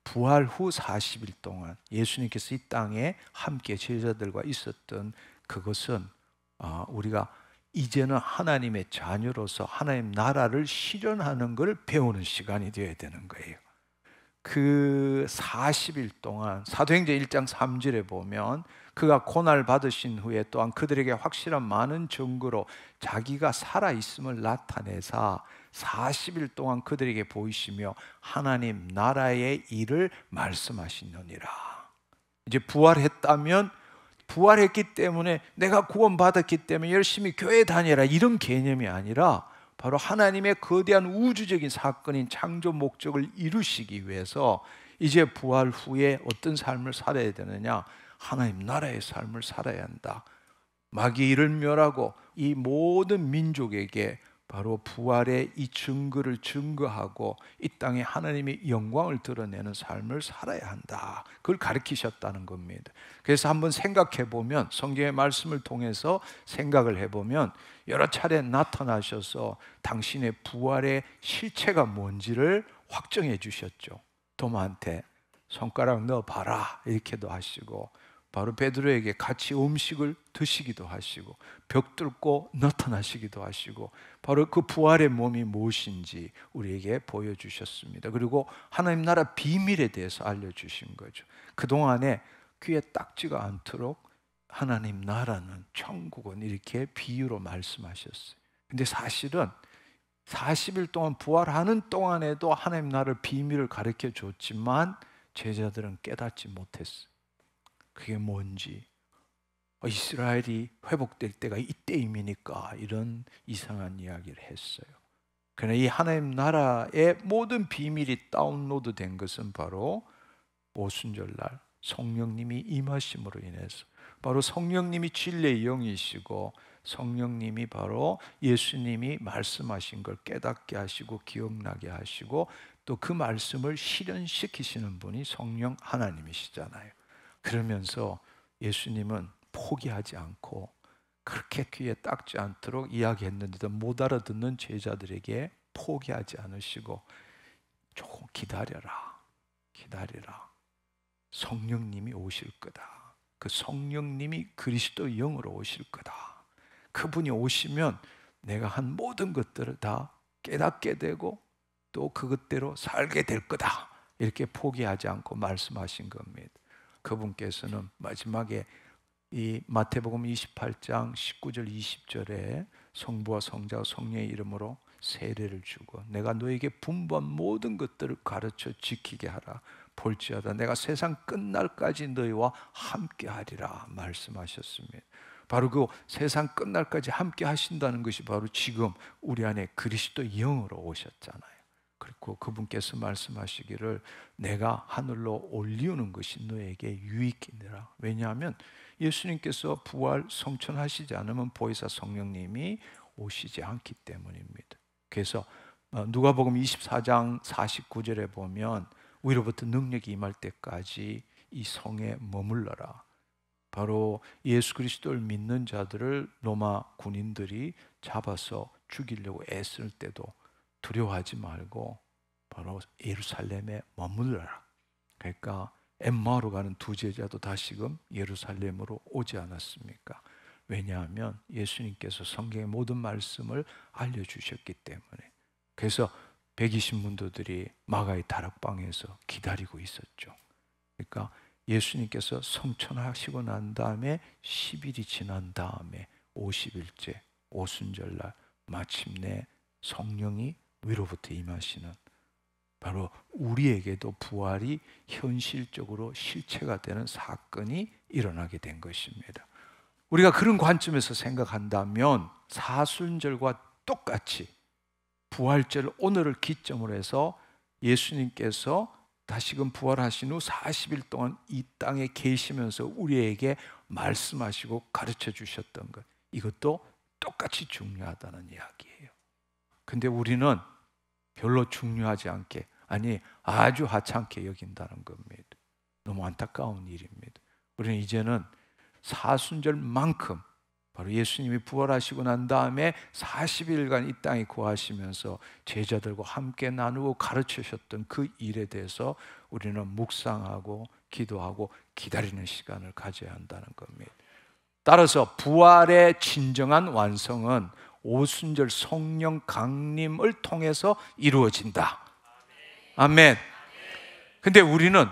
[SPEAKER 1] 부활 후 40일 동안 예수님께서 이 땅에 함께 제자들과 있었던 그것은 우리가 이제는 하나님의 자녀로서 하나님 나라를 실현하는 걸 배우는 시간이 되어야 되는 거예요. 그 40일 동안 사도행전 1장 3절에 보면 그가 고난을 받으신 후에 또한 그들에게 확실한 많은 증거로 자기가 살아있음을 나타내사 40일 동안 그들에게 보이시며 하나님 나라의 일을 말씀하시느니라. 이제 부활했다면 부활했기 때문에 내가 구원받았기 때문에 열심히 교회 다니라 이런 개념이 아니라 바로 하나님의 거대한 우주적인 사건인 창조 목적을 이루시기 위해서 이제 부활 후에 어떤 삶을 살아야 되느냐? 하나님 나라의 삶을 살아야 한다. 마귀의 일을 멸하고 이 모든 민족에게 바로 부활의 이 증거를 증거하고 이 땅에 하나님의 영광을 드러내는 삶을 살아야 한다. 그걸 가르치셨다는 겁니다. 그래서 한번 생각해 보면 성경의 말씀을 통해서 생각을 해보면 여러 차례 나타나셔서 당신의 부활의 실체가 뭔지를 확정해 주셨죠. 도마한테 손가락 넣어봐라 이렇게도 하시고 바로 베드로에게 같이 음식을 드시기도 하시고 벽 뚫고 나타나시기도 하시고 바로 그 부활의 몸이 무엇인지 우리에게 보여주셨습니다. 그리고 하나님 나라 비밀에 대해서 알려주신 거죠. 그동안에 귀에 딱지가 않도록 하나님 나라는 천국은 이렇게 비유로 말씀하셨어요. 근데 사실은 40일 동안 부활하는 동안에도 하나님 나라의 비밀을 가르쳐 줬지만 제자들은 깨닫지 못했어요. 그게 뭔지, 이스라엘이 회복될 때가 이때임이니까 이런 이상한 이야기를 했어요. 그러나 이 하나님 나라의 모든 비밀이 다운로드 된 것은 바로 오순절날 성령님이 임하심으로 인해서, 바로 성령님이 진리의 영이시고 성령님이 바로 예수님이 말씀하신 걸 깨닫게 하시고 기억나게 하시고 또 그 말씀을 실현시키시는 분이 성령 하나님이시잖아요. 그러면서 예수님은 포기하지 않고 그렇게 귀에 닦지 않도록 이야기했는데도 못 알아듣는 제자들에게 포기하지 않으시고 조금 기다려라, 기다리라. 성령님이 오실 거다. 그 성령님이 그리스도 영으로 오실 거다. 그분이 오시면 내가 한 모든 것들을 다 깨닫게 되고 또 그것대로 살게 될 거다. 이렇게 포기하지 않고 말씀하신 겁니다. 그분께서는 마지막에 이 마태복음 28장 19절 20절에 성부와 성자와 성령의 이름으로 세례를 주고 내가 너에게 분부한 모든 것들을 가르쳐 지키게 하라. 볼지어다 내가 세상 끝날까지 너희와 함께 하리라 말씀하셨습니다. 바로 그 세상 끝날까지 함께 하신다는 것이 바로 지금 우리 안에 그리스도 영으로 오셨잖아요. 그리고 그분께서 말씀하시기를 내가 하늘로 올리우는 것이 너에게 유익이니라. 왜냐하면 예수님께서 부활 성천하시지 않으면 보혜사 성령님이 오시지 않기 때문입니다. 그래서 누가복음 24장 49절에 보면 위로부터 능력이 임할 때까지 이 성에 머물러라. 바로 예수 그리스도를 믿는 자들을 로마 군인들이 잡아서 죽이려고 애쓸 때도 두려워하지 말고 바로 예루살렘에 머물러라. 그러니까 엠마오로 가는 두 제자도 다시금 예루살렘으로 오지 않았습니까? 왜냐하면 예수님께서 성경의 모든 말씀을 알려주셨기 때문에. 그래서 120문도들이 마가의 다락방에서 기다리고 있었죠. 그러니까 예수님께서 성천하시고 난 다음에 10일이 지난 다음에 50일째 오순절날 마침내 성령이 위로부터 임하시는 바로 우리에게도 부활이 현실적으로 실체가 되는 사건이 일어나게 된 것입니다. 우리가 그런 관점에서 생각한다면 사순절과 똑같이 부활절 오늘을 기점으로 해서 예수님께서 다시금 부활하신 후 40일 동안 이 땅에 계시면서 우리에게 말씀하시고 가르쳐 주셨던 것, 이것도 똑같이 중요하다는 이야기예요. 근데 우리는 별로 중요하지 않게, 아니 아주 하찮게 여긴다는 겁니다. 너무 안타까운 일입니다. 우리는 이제는 사순절만큼 바로 예수님이 부활하시고 난 다음에 40일간 이 땅에 거하시면서 제자들과 함께 나누고 가르치셨던 그 일에 대해서 우리는 묵상하고 기도하고 기다리는 시간을 가져야 한다는 겁니다. 따라서 부활의 진정한 완성은 오순절 성령 강림을 통해서 이루어진다. 아멘. 근데 우리는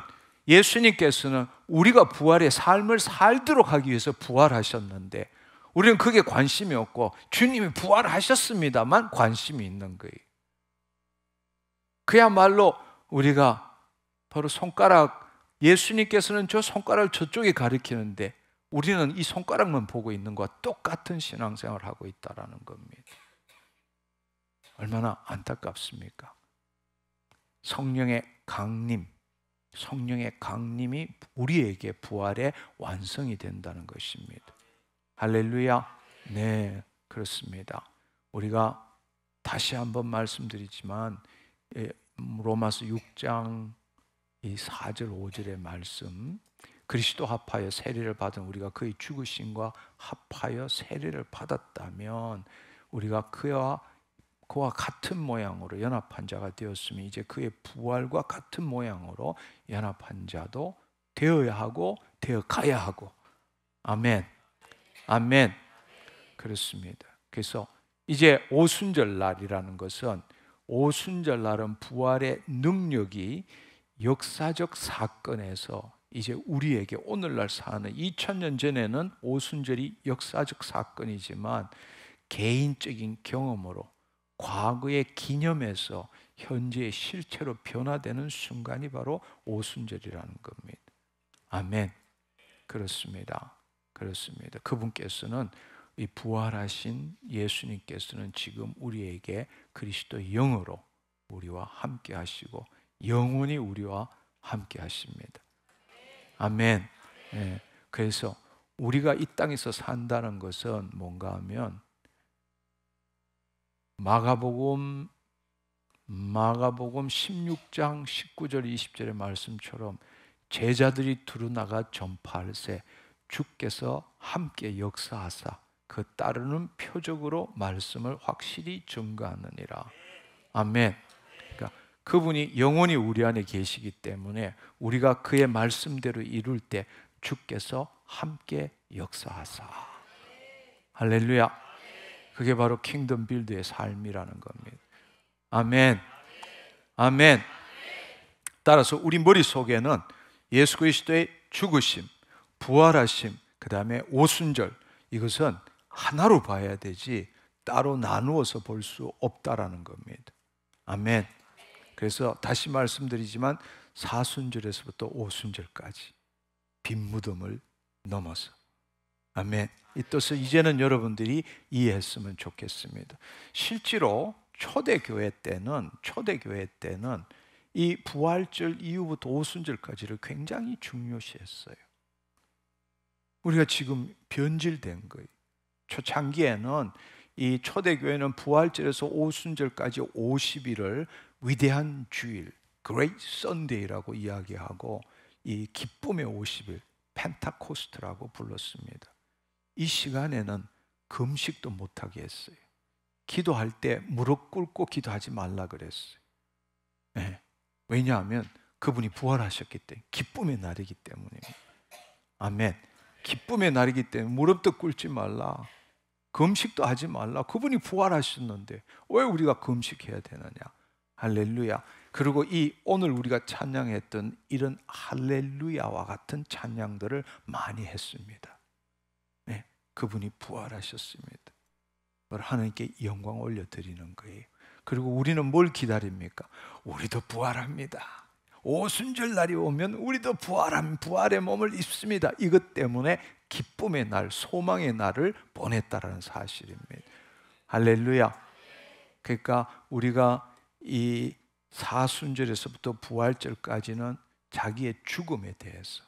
[SPEAKER 1] 예수님께서는 우리가 부활의 삶을 살도록 하기 위해서 부활하셨는데 우리는 그게 관심이 없고 주님이 부활하셨습니다만 관심이 있는 거예요. 그야말로 우리가 바로 손가락, 예수님께서는 저 손가락을 저쪽에 가리키는데 우리는 이 손가락만 보고 있는 것과 똑같은 신앙생활을 하고 있다는 겁니다. 얼마나 안타깝습니까? 성령의 강림이 우리에게 부활의 완성이 된다는 것입니다. 할렐루야. 네, 그렇습니다. 우리가 다시 한번 말씀드리지만 로마서 6장 이 4절 5절의 말씀, 그리스도 합하여 세례를 받은 우리가 그의 죽으심과 합하여 세례를 받았다면 우리가 그와 같은 모양으로 연합한 자가 되었으면 이제 그의 부활과 같은 모양으로 연합한 자도 되어야 하고 되어 가야 하고. 아멘. 아멘. 그렇습니다. 그래서 이제 오순절날이라는 것은, 오순절날은 부활의 능력이 역사적 사건에서 이제 우리에게 오늘날 사는 2000년 전에는 오순절이 역사적 사건이지만 개인적인 경험으로 과거의 기념에서 현재의 실체로 변화되는 순간이 바로 오순절이라는 겁니다. 아멘. 그렇습니다. 그렇습니다. 그분께서는 이 부활하신 예수님께서는 지금 우리에게 그리스도 영으로 우리와 함께 하시고 영원히 우리와 함께 하십니다. 아멘. 네. 그래서 우리가 이 땅에서 산다는 것은 뭔가 하면 마가복음 16장 19절 20절의 말씀처럼 제자들이 두루 나가 전파할세 주께서 함께 역사하사 그 따르는 표적으로 말씀을 확실히 증거하느니라. 아멘. 그러니까 그분이 영원히 우리 안에 계시기 때문에 우리가 그의 말씀대로 이룰 때 주께서 함께 역사하사. 할렐루야. 그게 바로 킹덤 빌드의 삶이라는 겁니다. 아멘. 아멘. 따라서 우리 머릿속에는 예수 그리스도의 죽으심, 부활하심, 그 다음에 오순절, 이것은 하나로 봐야 되지 따로 나누어서 볼 수 없다라는 겁니다. 아멘. 그래서 다시 말씀드리지만 사순절에서부터 오순절까지 빈 무덤을 넘어서, 아멘, 이 뜻을 이제는 여러분들이 이해했으면 좋겠습니다. 실제로 초대교회 때는 이 부활절 이후부터 오순절까지를 굉장히 중요시했어요. 우리가 지금 변질된 거예요. 초창기에는 이 초대교회는 부활절에서 오순절까지 50일을 위대한 주일, Great Sunday라고 이야기하고 이 기쁨의 50일, 펜타코스트라고 불렀습니다. 이 시간에는 금식도 못하게 했어요. 기도할 때 무릎 꿇고 기도하지 말라 그랬어요. 네. 왜냐하면 그분이 부활하셨기 때문에, 기쁨의 날이기 때문입니다. 아멘. 기쁨의 날이기 때문에 무릎도 꿇지 말라, 금식도 하지 말라. 그분이 부활하셨는데 왜 우리가 금식해야 되느냐. 할렐루야. 그리고 이 오늘 우리가 찬양했던 이런 할렐루야와 같은 찬양들을 많이 했습니다. 네, 그분이 부활하셨습니다. 하나님께 영광 올려드리는 거예요. 그리고 우리는 뭘 기다립니까? 우리도 부활합니다. 오순절 날이 오면 우리도 부활의 몸을 입습니다. 이것 때문에 기쁨의 날, 소망의 날을 보냈다라는 사실입니다. 할렐루야. 그러니까 우리가 이 사순절에서부터 부활절까지는 자기의 죽음에 대해서,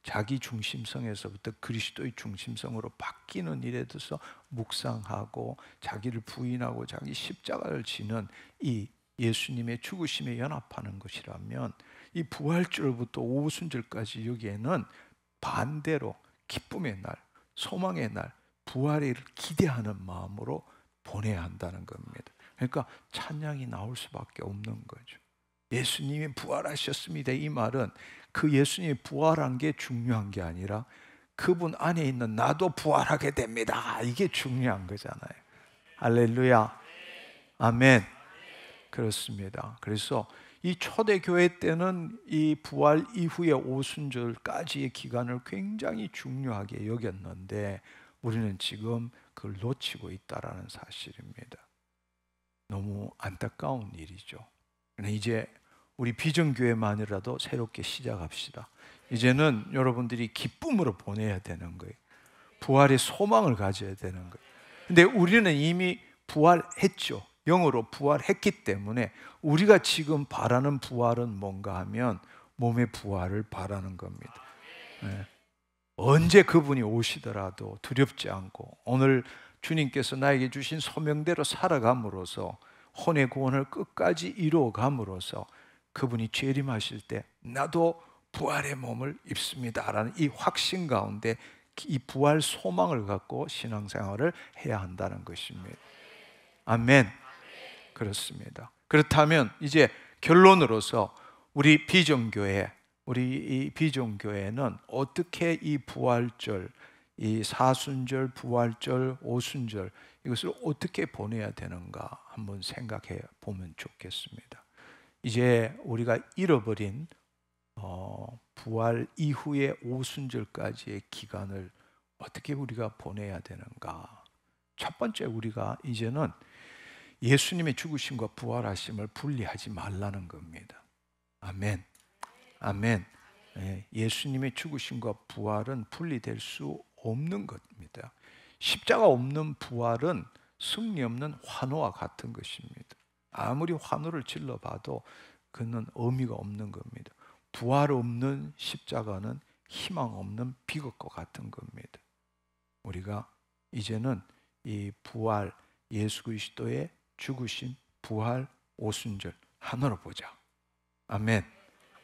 [SPEAKER 1] 자기 중심성에서부터 그리스도의 중심성으로 바뀌는 일에 대해서 묵상하고 자기를 부인하고 자기 십자가를 지는 이 예수님의 죽으심에 연합하는 것이라면, 이 부활절부터 오순절까지 여기에는 반대로 기쁨의 날, 소망의 날, 부활을 기대하는 마음으로 보내야 한다는 겁니다. 그러니까 찬양이 나올 수밖에 없는 거죠. 예수님이 부활하셨습니다. 이 말은 그 예수님이 부활한 게 중요한 게 아니라 그분 안에 있는 나도 부활하게 됩니다. 이게 중요한 거잖아요. 할렐루야. 아멘. 그렇습니다. 그래서 이 초대교회 때는 이 부활 이후의 오순절까지의 기간을 굉장히 중요하게 여겼는데 우리는 지금 그걸 놓치고 있다는 사실입니다. 너무 안타까운 일이죠. 이제 우리 비전교회만이라도 새롭게 시작합시다. 이제는 여러분들이 기쁨으로 보내야 되는 거예요. 부활의 소망을 가져야 되는 거예요. 근데 우리는 이미 부활했죠. 영으로 부활했기 때문에 우리가 지금 바라는 부활은 뭔가 하면 몸의 부활을 바라는 겁니다. 네. 언제 그분이 오시더라도 두렵지 않고 오늘 주님께서 나에게 주신 소명대로 살아감으로써 혼의 구원을 끝까지 이루어감으로써 그분이 재림하실 때 나도 부활의 몸을 입습니다라는 이 확신 가운데 이 부활 소망을 갖고 신앙생활을 해야 한다는 것입니다. 아멘. 그렇습니다. 그렇다면 이제 결론으로서 우리 비전교회, 우리 이 비전교회는 어떻게 이 부활절, 이 사순절, 부활절, 오순절 이것을 어떻게 보내야 되는가 한번 생각해 보면 좋겠습니다. 이제 우리가 잃어버린 부활 이후의 오순절까지의 기간을 어떻게 우리가 보내야 되는가? 첫 번째, 우리가 이제는 예수님의 죽으심과 부활하심을 분리하지 말라는 겁니다. 아멘. 아멘. 예수님의 죽으심과 부활은 분리될 수 없는 겁니다. 십자가 없는 부활은 승리 없는 환호와 같은 것입니다. 아무리 환호를 질러봐도 그는 의미가 없는 겁니다. 부활 없는 십자가는 희망 없는 비극과 같은 겁니다. 우리가 이제는 이 부활, 예수 그리스도의 죽으심, 부활, 오순절 하나로 보자. 아멘.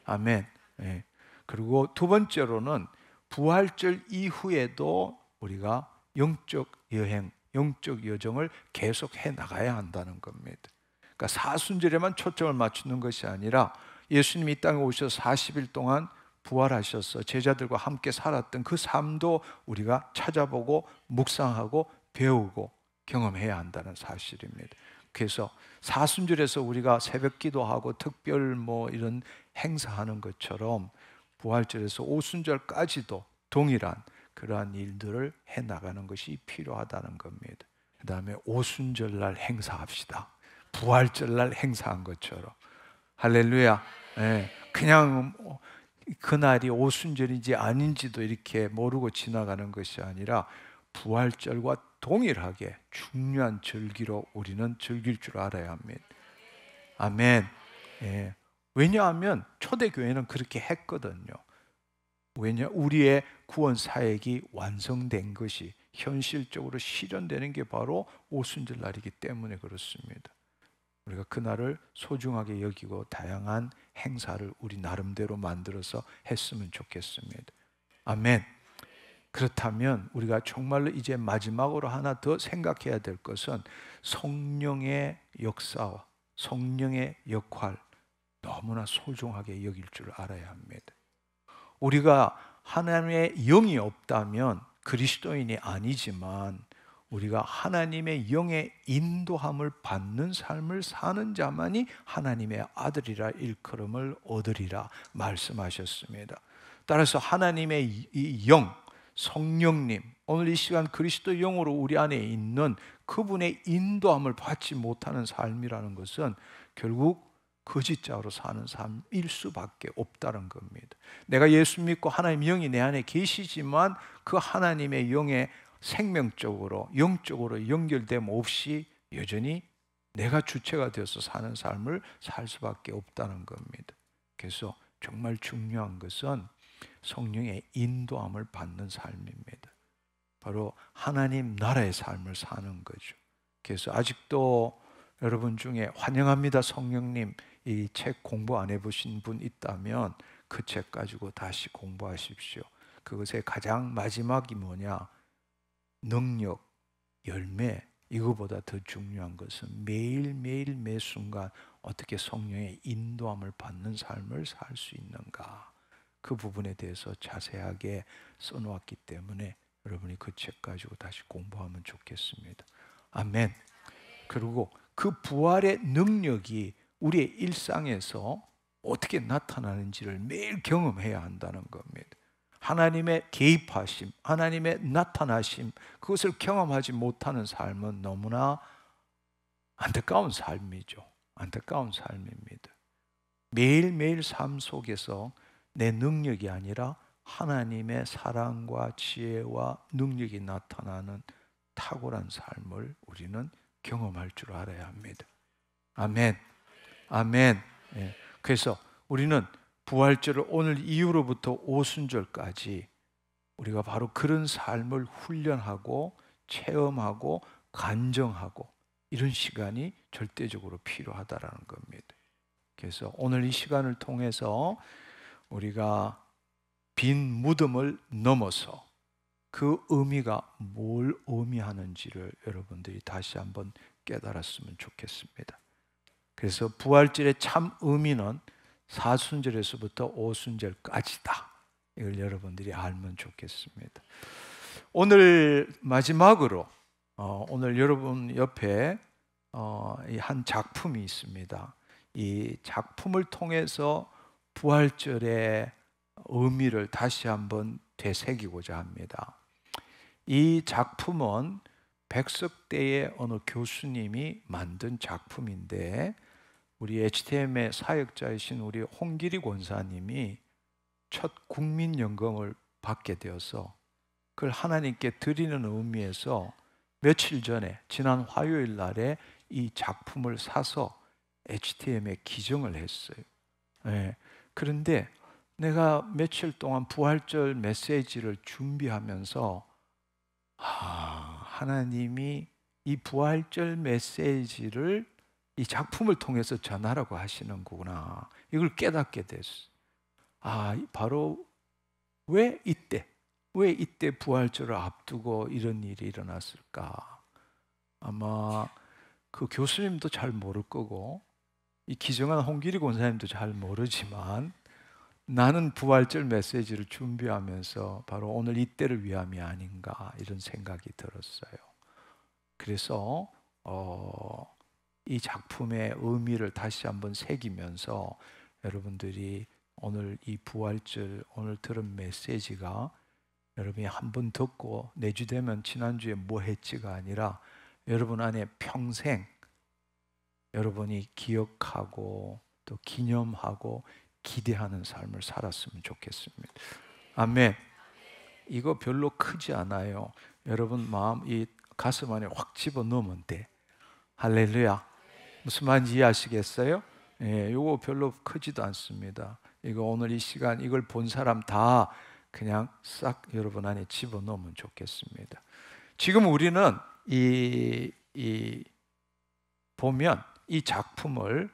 [SPEAKER 1] 아멘. 그리고 두 번째로는 부활절 이후에도 우리가 영적 여행, 영적 여정을 계속해 나가야 한다는 겁니다. 그러니까 사순절에만 초점을 맞추는 것이 아니라 예수님이 이 땅에 오셔서 40일 동안 부활하셔서 제자들과 함께 살았던 그 삶도 우리가 찾아보고 묵상하고 배우고 경험해야 한다는 사실입니다. 그래서 사순절에서 우리가 새벽 기도하고 특별 이런 행사하는 것처럼 부활절에서 오순절까지도 동일한 그러한 일들을 해 나가는 것이 필요하다는 겁니다. 그 다음에 오순절날 행사합시다. 부활절날 행사한 것처럼. 할렐루야. 네, 그냥 그날이 오순절인지 아닌지도 이렇게 모르고 지나가는 것이 아니라 부활절과 동일하게 중요한 절기로 우리는 즐길 줄 알아야 합니다. 아멘. 예. 왜냐하면 초대교회는 그렇게 했거든요. 왜냐? 우리의 구원 사역이 완성된 것이 현실적으로 실현되는 게 바로 오순절 날이기 때문에 그렇습니다. 우리가 그날을 소중하게 여기고 다양한 행사를 우리 나름대로 만들어서 했으면 좋겠습니다. 아멘. 그렇다면 우리가 정말로 이제 마지막으로 하나 더 생각해야 될 것은 성령의 역사와 성령의 역할, 너무나 소중하게 여길 줄 알아야 합니다. 우리가 하나님의 영이 없다면 그리스도인이 아니지만 우리가 하나님의 영의 인도함을 받는 삶을 사는 자만이 하나님의 아들이라 일컬음을 얻으리라 말씀하셨습니다. 따라서 하나님의 이 영, 성령님, 오늘 이 시간 그리스도 영으로 우리 안에 있는 그분의 인도함을 받지 못하는 삶이라는 것은 결국 거짓자로 사는 삶일 수밖에 없다는 겁니다. 내가 예수 믿고 하나님 영이 내 안에 계시지만 그 하나님의 영의 생명적으로 영적으로 연결됨 없이 여전히 내가 주체가 되어서 사는 삶을 살 수밖에 없다는 겁니다. 그래서 정말 중요한 것은 성령의 인도함을 받는 삶입니다. 바로 하나님 나라의 삶을 사는 거죠. 그래서 아직도 여러분 중에 환영합니다 성령님 이 책 공부 안 해보신 분 있다면 그 책 가지고 다시 공부하십시오. 그것의 가장 마지막이 뭐냐? 능력, 열매. 이거보다 더 중요한 것은 매일매일 매 순간 어떻게 성령의 인도함을 받는 삶을 살 수 있는가, 그 부분에 대해서 자세하게 써놓았기 때문에 여러분이 그 책 가지고 다시 공부하면 좋겠습니다. 아멘. 그리고 그 부활의 능력이 우리의 일상에서 어떻게 나타나는지를 매일 경험해야 한다는 겁니다. 하나님의 개입하심, 하나님의 나타나심, 그것을 경험하지 못하는 삶은 너무나 안타까운 삶이죠. 안타까운 삶입니다. 매일매일 삶 속에서 내 능력이 아니라 하나님의 사랑과 지혜와 능력이 나타나는 탁월한 삶을 우리는 경험할 줄 알아야 합니다. 아멘. 아멘. 예. 그래서 우리는 부활절을 오늘 이후로부터 오순절까지 우리가 바로 그런 삶을 훈련하고 체험하고 간정하고 이런 시간이 절대적으로 필요하다라는 겁니다. 그래서 오늘 이 시간을 통해서 우리가 빈 무덤을 넘어서 그 의미가 뭘 의미하는지를 여러분들이 다시 한번 깨달았으면 좋겠습니다. 그래서 부활절의 참 의미는 사순절에서부터 오순절까지다. 이걸 여러분들이 알면 좋겠습니다. 오늘 마지막으로 오늘 여러분 옆에 한 작품이 있습니다. 이 작품을 통해서 부활절의 의미를 다시 한번 되새기고자 합니다. 이 작품은 백석대의 어느 교수님이 만든 작품인데 우리 HTM의 사역자이신 우리 홍길이 권사님이 첫 국민연금을 받게 되어서 그걸 하나님께 드리는 의미에서 며칠 전에 지난 화요일 날에 이 작품을 사서 HTM에 기증을 했어요. 네. 그런데 내가 며칠 동안 부활절 메시지를 준비하면서 하나님이 이 부활절 메시지를 이 작품을 통해서 전하라고 하시는구나, 이걸 깨닫게 됐어요. 바로 왜 이때 왜 이때 부활절을 앞두고 이런 일이 일어났을까? 아마 그 교수님도 잘 모를 거고 이 기정한 홍길이 권사님도 잘 모르지만 나는 부활절 메시지를 준비하면서 바로 오늘 이때를 위함이 아닌가 이런 생각이 들었어요. 그래서 이 작품의 의미를 다시 한번 새기면서 여러분들이 오늘 이 부활절 오늘 들은 메시지가 여러분이 한번 듣고 내주 되면 지난주에 뭐 했지가 아니라 여러분 안에 평생 여러분이 기억하고 또 기념하고 기대하는 삶을 살았으면 좋겠습니다. 아멘. 이거 별로 크지 않아요. 여러분 마음 이 가슴 안에 확 집어넣으면 돼. 할렐루야. 무슨 말인지 이해하시겠어요? 예, 이거 별로 크지도 않습니다. 이거 오늘 이 시간 이걸 본 사람 다 그냥 싹 여러분 안에 집어넣으면 좋겠습니다. 지금 우리는 보면 이 작품을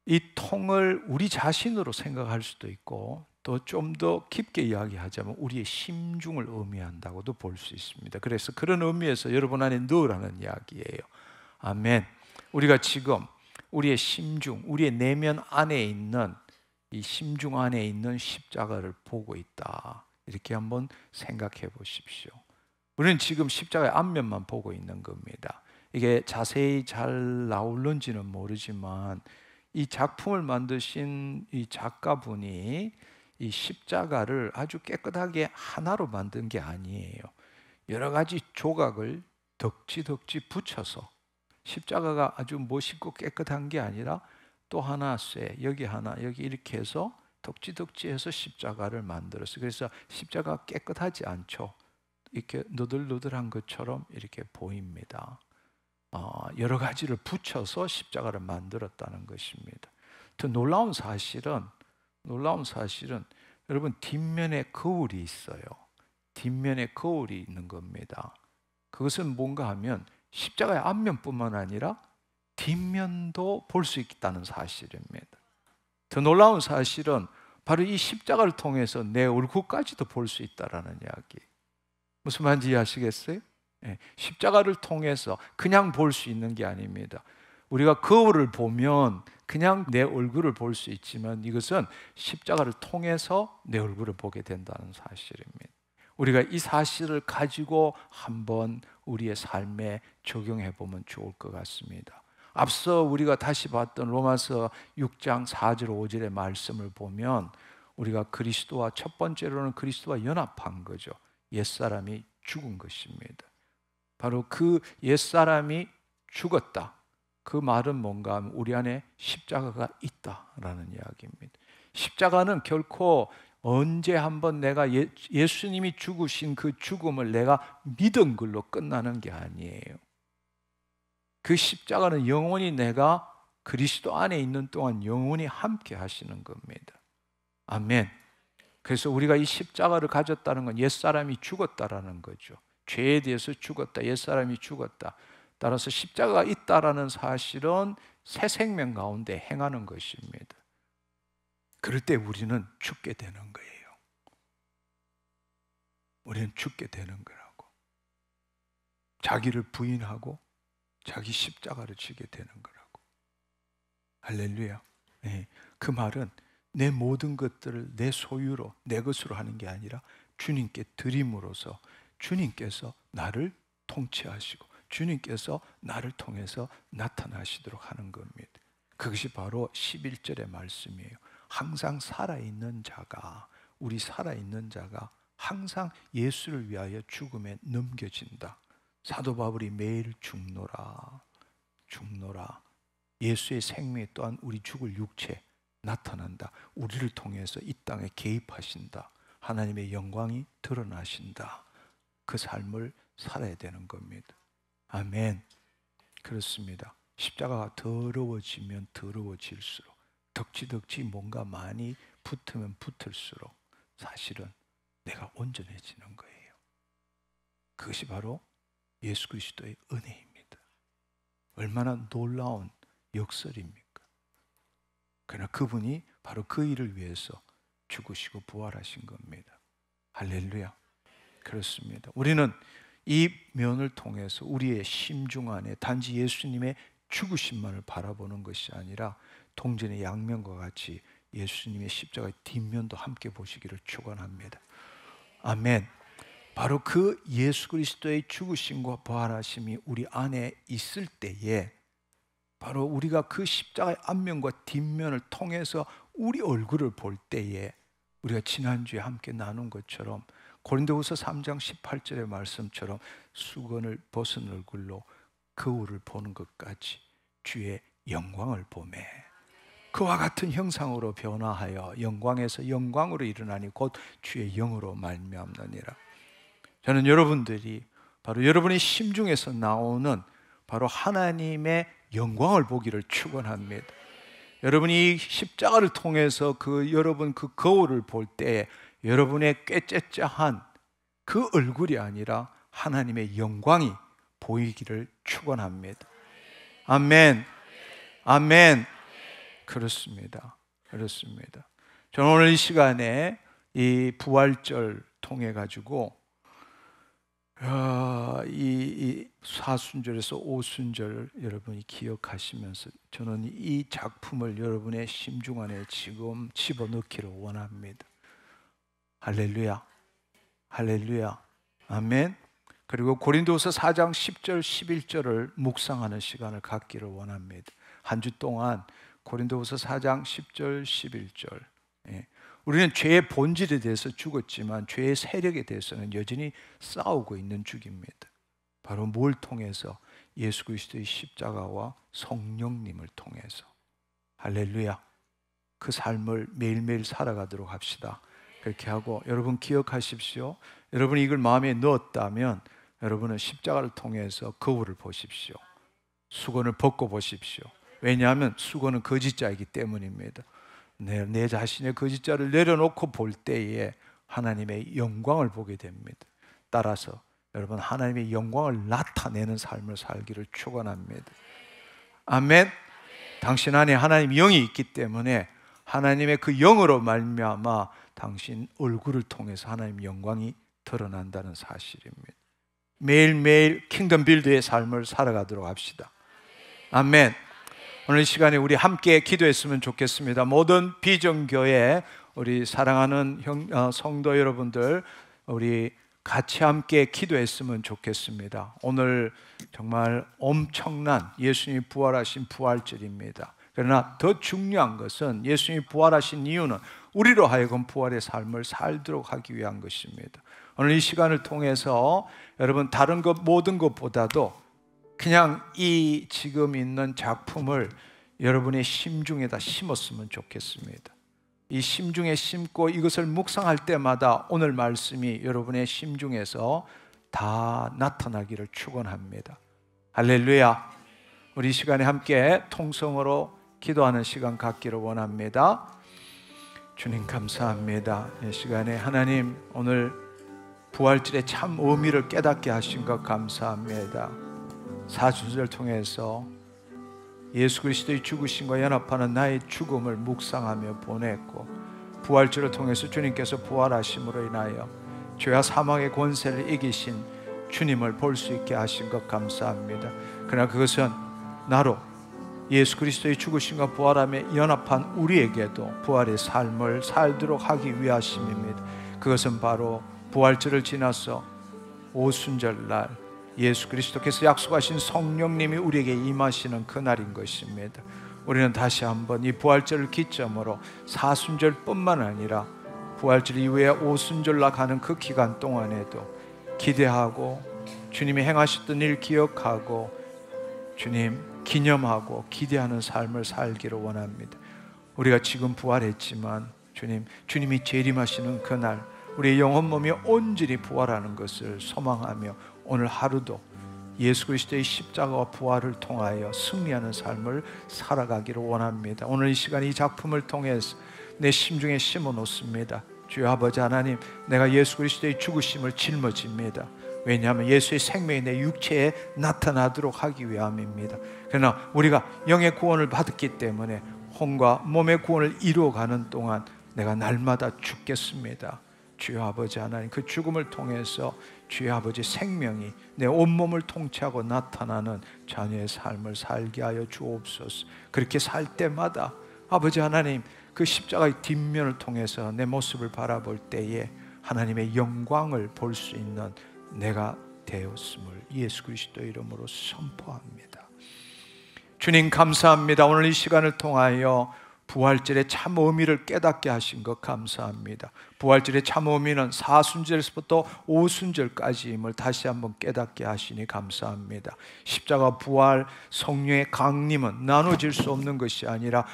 [SPEAKER 1] 이 통을 우리 자신으로 생각할 수도 있고 또 좀 더 깊게 이야기하자면 우리의 심중을 의미한다고도 볼 수 있습니다. 그래서 그런 의미에서 여러분 안에 넣으라는 이야기예요. 아멘. 우리가 지금 우리의 심중, 우리의 내면 안에 있는 이 심중 안에 있는 십자가를 보고 있다. 이렇게 한번 생각해 보십시오. 우리는 지금 십자가의 앞면만 보고 있는 겁니다. 이게 자세히 잘 나올는지는 모르지만 이 작품을 만드신 이 작가분이 이 십자가를 아주 깨끗하게 하나로 만든 게 아니에요. 여러 가지 조각을 덕지덕지 붙여서 십자가가 아주 멋있고 깨끗한 게 아니라 또 하나 쇠, 여기 하나, 여기 이렇게 해서 덕지덕지해서 십자가를 만들었어요. 그래서 십자가 깨끗하지 않죠. 이렇게 너들너들한 것처럼 이렇게 보입니다. 여러 가지를 붙여서 십자가를 만들었다는 것입니다. 더 놀라운 사실은 여러분 뒷면에 거울이 있어요. 뒷면에 거울이 있는 겁니다. 그것은 뭔가 하면 십자가의 앞면뿐만 아니라 뒷면도 볼 수 있다는 사실입니다. 더 놀라운 사실은 바로 이 십자가를 통해서 내 얼굴까지도 볼 수 있다는 이야기. 무슨 말인지 이해하시겠어요? 십자가를 통해서 그냥 볼 수 있는 게 아닙니다. 우리가 거울을 보면 그냥 내 얼굴을 볼 수 있지만 이것은 십자가를 통해서 내 얼굴을 보게 된다는 사실입니다. 우리가 이 사실을 가지고 한번 우리의 삶에 적용해 보면 좋을 것 같습니다. 앞서 우리가 다시 봤던 로마서 6장 4절 5절의 말씀을 보면 우리가 그리스도와 첫 번째로는 그리스도와 연합한 거죠. 옛사람이 죽은 것입니다. 바로 그 옛사람이 죽었다. 그 말은 뭔가 하면 우리 안에 십자가가 있다라는 이야기입니다. 십자가는 결코 언제 한번 내가 예수님이 죽으신 그 죽음을 내가 믿은 걸로 끝나는 게 아니에요. 그 십자가는 영원히 내가 그리스도 안에 있는 동안 영원히 함께 하시는 겁니다. 아멘. 그래서 우리가 이 십자가를 가졌다는 건 옛사람이 죽었다라는 거죠. 죄에 대해서 죽었다. 옛사람이 죽었다. 따라서 십자가가 있다라는 사실은 새 생명 가운데 행하는 것입니다. 그럴 때 우리는 죽게 되는 거예요. 우리는 죽게 되는 거라고. 자기를 부인하고 자기 십자가를 지게 되는 거라고. 할렐루야. 네. 그 말은 내 모든 것들을 내 소유로 내 것으로 하는 게 아니라 주님께 드림으로써 주님께서 나를 통치하시고 주님께서 나를 통해서 나타나시도록 하는 겁니다. 그것이 바로 11절의 말씀이에요. 항상 살아있는 자가 우리 살아있는 자가 항상 예수를 위하여 죽음에 넘겨진다. 사도 바울이 매일 죽노라 예수의 생명 또한 우리 죽을 육체 나타난다. 우리를 통해서 이 땅에 개입하신다. 하나님의 영광이 드러나신다. 그 삶을 살아야 되는 겁니다. 아멘. 그렇습니다. 십자가가 더러워지면 더러워질수록 덕지덕지 뭔가 많이 붙으면 붙을수록 사실은 내가 온전해지는 거예요. 그것이 바로 예수 그리스도의 은혜입니다. 얼마나 놀라운 역설입니까? 그러나 그분이 바로 그 일을 위해서 죽으시고 부활하신 겁니다. 할렐루야. 그렇습니다. 우리는 이 면을 통해서 우리의 심중 안에 단지 예수님의 죽으심만을 바라보는 것이 아니라 동전의 양면과 같이 예수님의 십자가의 뒷면도 함께 보시기를 축원합니다. 아멘. 바로 그 예수 그리스도의 죽으심과 부활하심이 우리 안에 있을 때에 바로 우리가 그 십자가의 앞면과 뒷면을 통해서 우리 얼굴을 볼 때에 우리가 지난주에 함께 나눈 것처럼 고린도후서 3장 18절의 말씀처럼 수건을 벗은 얼굴로 거울을 보는 것까지 주의 영광을 보매 그와 같은 형상으로 변화하여 영광에서 영광으로 일어나니 곧 주의 영으로 말미암느니라. 저는 여러분들이 바로 여러분의 심중에서 나오는 바로 하나님의 영광을 보기를 축원합니다. 여러분이 이 십자가를 통해서 여러분 그 거울을 볼 때 여러분의 꾀째째한 그 얼굴이 아니라 하나님의 영광이 보이기를 축원합니다. 아멘. 아멘. 그렇습니다. 그렇습니다. 저는 오늘 이 시간에 이 부활절 통해 가지고 이 사순절에서 오순절 여러분이 기억하시면서 저는 이 작품을 여러분의 심중 안에 지금 집어넣기를 원합니다. 할렐루야. 할렐루야. 아멘. 그리고 고린도서 4장 10절 11절을 묵상하는 시간을 갖기를 원합니다. 한 주 동안 고린도서 4장 10절 11절 우리는 죄의 본질에 대해서 죽었지만 죄의 세력에 대해서는 여전히 싸우고 있는 중입니다. 바로 뭘 통해서? 예수 그리스도의 십자가와 성령님을 통해서. 할렐루야. 그 삶을 매일매일 살아가도록 합시다. 그렇게 하고 여러분 기억하십시오. 여러분이 이걸 마음에 넣었다면 여러분은 십자가를 통해서 거울을 보십시오. 수건을 벗고 보십시오. 왜냐하면 수건은 거짓자이기 때문입니다. 내 자신의 거짓자를 내려놓고 볼 때에 하나님의 영광을 보게 됩니다. 따라서 여러분 하나님의 영광을 나타내는 삶을 살기를 축원합니다. 아멘. 당신 안에 하나님 영이 있기 때문에 하나님의 그 영으로 말미암아 당신 얼굴을 통해서 하나님 영광이 드러난다는 사실입니다. 매일매일 킹덤 빌드의 삶을 살아가도록 합시다. 아멘. 오늘 이 시간에 우리 함께 기도했으면 좋겠습니다. 모든 비전교회 우리 사랑하는 성도 여러분들 우리 같이 함께 기도했으면 좋겠습니다. 오늘 정말 엄청난 예수님이 부활하신 부활절입니다. 그러나 더 중요한 것은 예수님이 부활하신 이유는 우리로 하여금 부활의 삶을 살도록 하기 위한 것입니다. 오늘 이 시간을 통해서 여러분 다른 것 모든 것보다도 그냥 이 지금 있는 작품을 여러분의 심중에다 심었으면 좋겠습니다. 이 심중에 심고 이것을 묵상할 때마다 오늘 말씀이 여러분의 심중에서 다 나타나기를 축원합니다. 할렐루야. 우리 이 시간에 함께 통성으로 기도하는 시간 갖기를 원합니다. 주님 감사합니다. 이 시간에 하나님 오늘 부활절의 참 의미를 깨닫게 하신 것 감사합니다. 사순절을 통해서 예수 그리스도의 죽으심과 연합하는 나의 죽음을 묵상하며 보냈고 부활절을 통해서 주님께서 부활하심으로 인하여 죄와 사망의 권세를 이기신 주님을 볼 수 있게 하신 것 감사합니다. 그러나 그것은 나로 예수 그리스도의 죽으심과 부활함에 연합한 우리에게도 부활의 삶을 살도록 하기 위하심입니다. 그것은 바로 부활절을 지나서 오순절날 예수 그리스도께서 약속하신 성령님이 우리에게 임하시는 그날인 것입니다. 우리는 다시 한번 이 부활절을 기점으로 사순절뿐만 아니라 부활절 이후에 오순절로 가는 그 기간 동안에도 기대하고 주님이 행하셨던 일 기억하고 주님 기념하고 기대하는 삶을 살기를 원합니다. 우리가 지금 부활했지만 주님이 재림하시는 그날 우리의 영혼 몸이 온전히 부활하는 것을 소망하며 오늘 하루도 예수 그리스도의 십자가와 부활을 통하여 승리하는 삶을 살아가기를 원합니다. 오늘 이 시간 이 작품을 통해서 내 심중에 심어 놓습니다. 주여 아버지 하나님, 내가 예수 그리스도의 죽으심을 짊어집니다. 왜냐하면 예수의 생명이 내 육체에 나타나도록 하기 위함입니다. 그러나 우리가 영의 구원을 받았기 때문에 혼과 몸의 구원을 이루어가는 동안 내가 날마다 죽겠습니다. 주여 아버지 하나님, 그 죽음을 통해서 주여 아버지 생명이 내 온몸을 통치하고 나타나는 자녀의 삶을 살게 하여 주옵소서. 그렇게 살 때마다 아버지 하나님, 그 십자가의 뒷면을 통해서 내 모습을 바라볼 때에 하나님의 영광을 볼 수 있는 내가 되었음을 예수 그리스도의 이름으로 선포합니다. 주님 감사합니다. 오늘 이 시간을 통하여 부활절의 참 의미를 깨닫게 하신 것 감사합니다. 부활절의 참 의미는 사순절에서부터 오순절까지임을 다시 한번 깨닫게 하시니 감사합니다. 십자가 부활 성령의 강림은 나눠질 수 없는 것이 아니라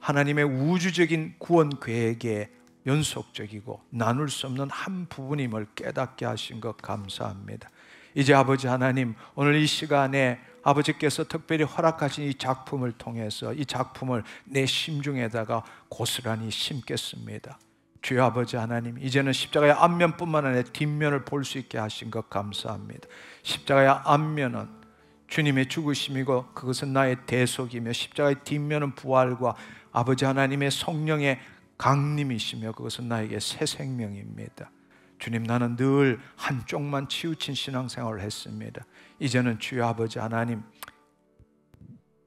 [SPEAKER 1] 하나님의 우주적인 구원 계획의 연속적이고 나눌 수 없는 한 부분임을 깨닫게 하신 것 감사합니다. 이제 아버지 하나님, 오늘 이 시간에 아버지께서 특별히 허락하신 이 작품을 통해서 이 작품을 내 심중에다가 고스란히 심겠습니다. 주여 아버지 하나님, 이제는 십자가의 앞면뿐만 아니라 뒷면을 볼 수 있게 하신 것 감사합니다. 십자가의 앞면은 주님의 죽으심이고 그것은 나의 대속이며, 십자가의 뒷면은 부활과 아버지 하나님의 성령의 강림이시며 그것은 나에게 새 생명입니다. 주님, 나는 늘 한쪽만 치우친 신앙생활을 했습니다. 이제는 주여 아버지 하나님,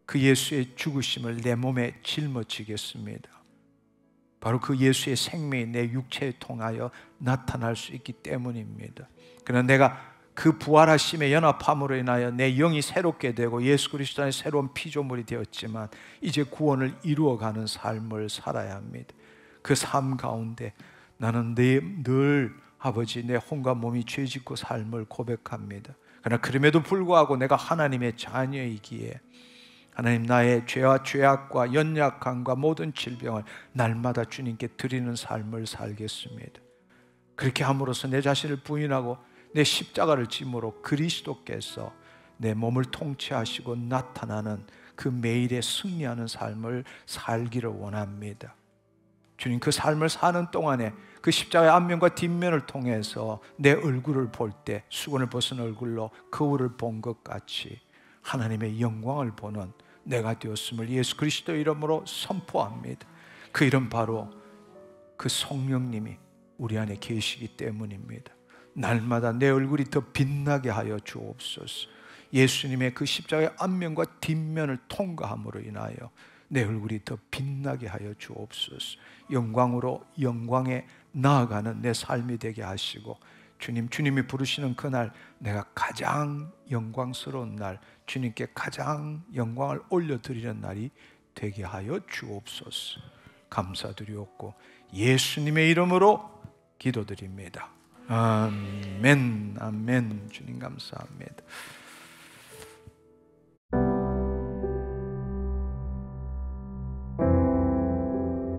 [SPEAKER 1] 그 예수의 죽으심을 내 몸에 짊어지겠습니다. 바로 그 예수의 생명이 내 육체에 통하여 나타날 수 있기 때문입니다. 그러나 내가 그 부활하심의 연합함으로 인하여 내 영이 새롭게 되고 예수 그리스도 안에 새로운 피조물이 되었지만 이제 구원을 이루어가는 삶을 살아야 합니다. 그 삶 가운데 나는 늘 아버지 내 혼과 몸이 죄짓고 삶을 고백합니다. 그러나 그럼에도 불구하고 내가 하나님의 자녀이기에 하나님, 나의 죄와 죄악과 연약함과 모든 질병을 날마다 주님께 드리는 삶을 살겠습니다. 그렇게 함으로써 내 자신을 부인하고 내 십자가를 짐으로 그리스도께서 내 몸을 통치하시고 나타나는 그 매일에 승리하는 삶을 살기를 원합니다. 주님, 그 삶을 사는 동안에 그 십자가의 앞면과 뒷면을 통해서 내 얼굴을 볼 때 수건을 벗은 얼굴로 거울을 본 것 같이 하나님의 영광을 보는 내가 되었음을 예수 그리스도 이름으로 선포합니다. 그 이름 바로 그 성령님이 우리 안에 계시기 때문입니다. 날마다 내 얼굴이 더 빛나게 하여 주옵소서. 예수님의 그 십자가의 앞면과 뒷면을 통과함으로 인하여 내 얼굴이 더 빛나게 하여 주옵소서. 영광으로 영광에 나아가는 내 삶이 되게 하시고, 주님이 부르시는 그날 내가 가장 영광스러운 날, 주님께 가장 영광을 올려드리는 날이 되게 하여 주옵소서. 감사드리옵고 예수님의 이름으로 기도드립니다. 아멘. 아멘. 주님 감사합니다.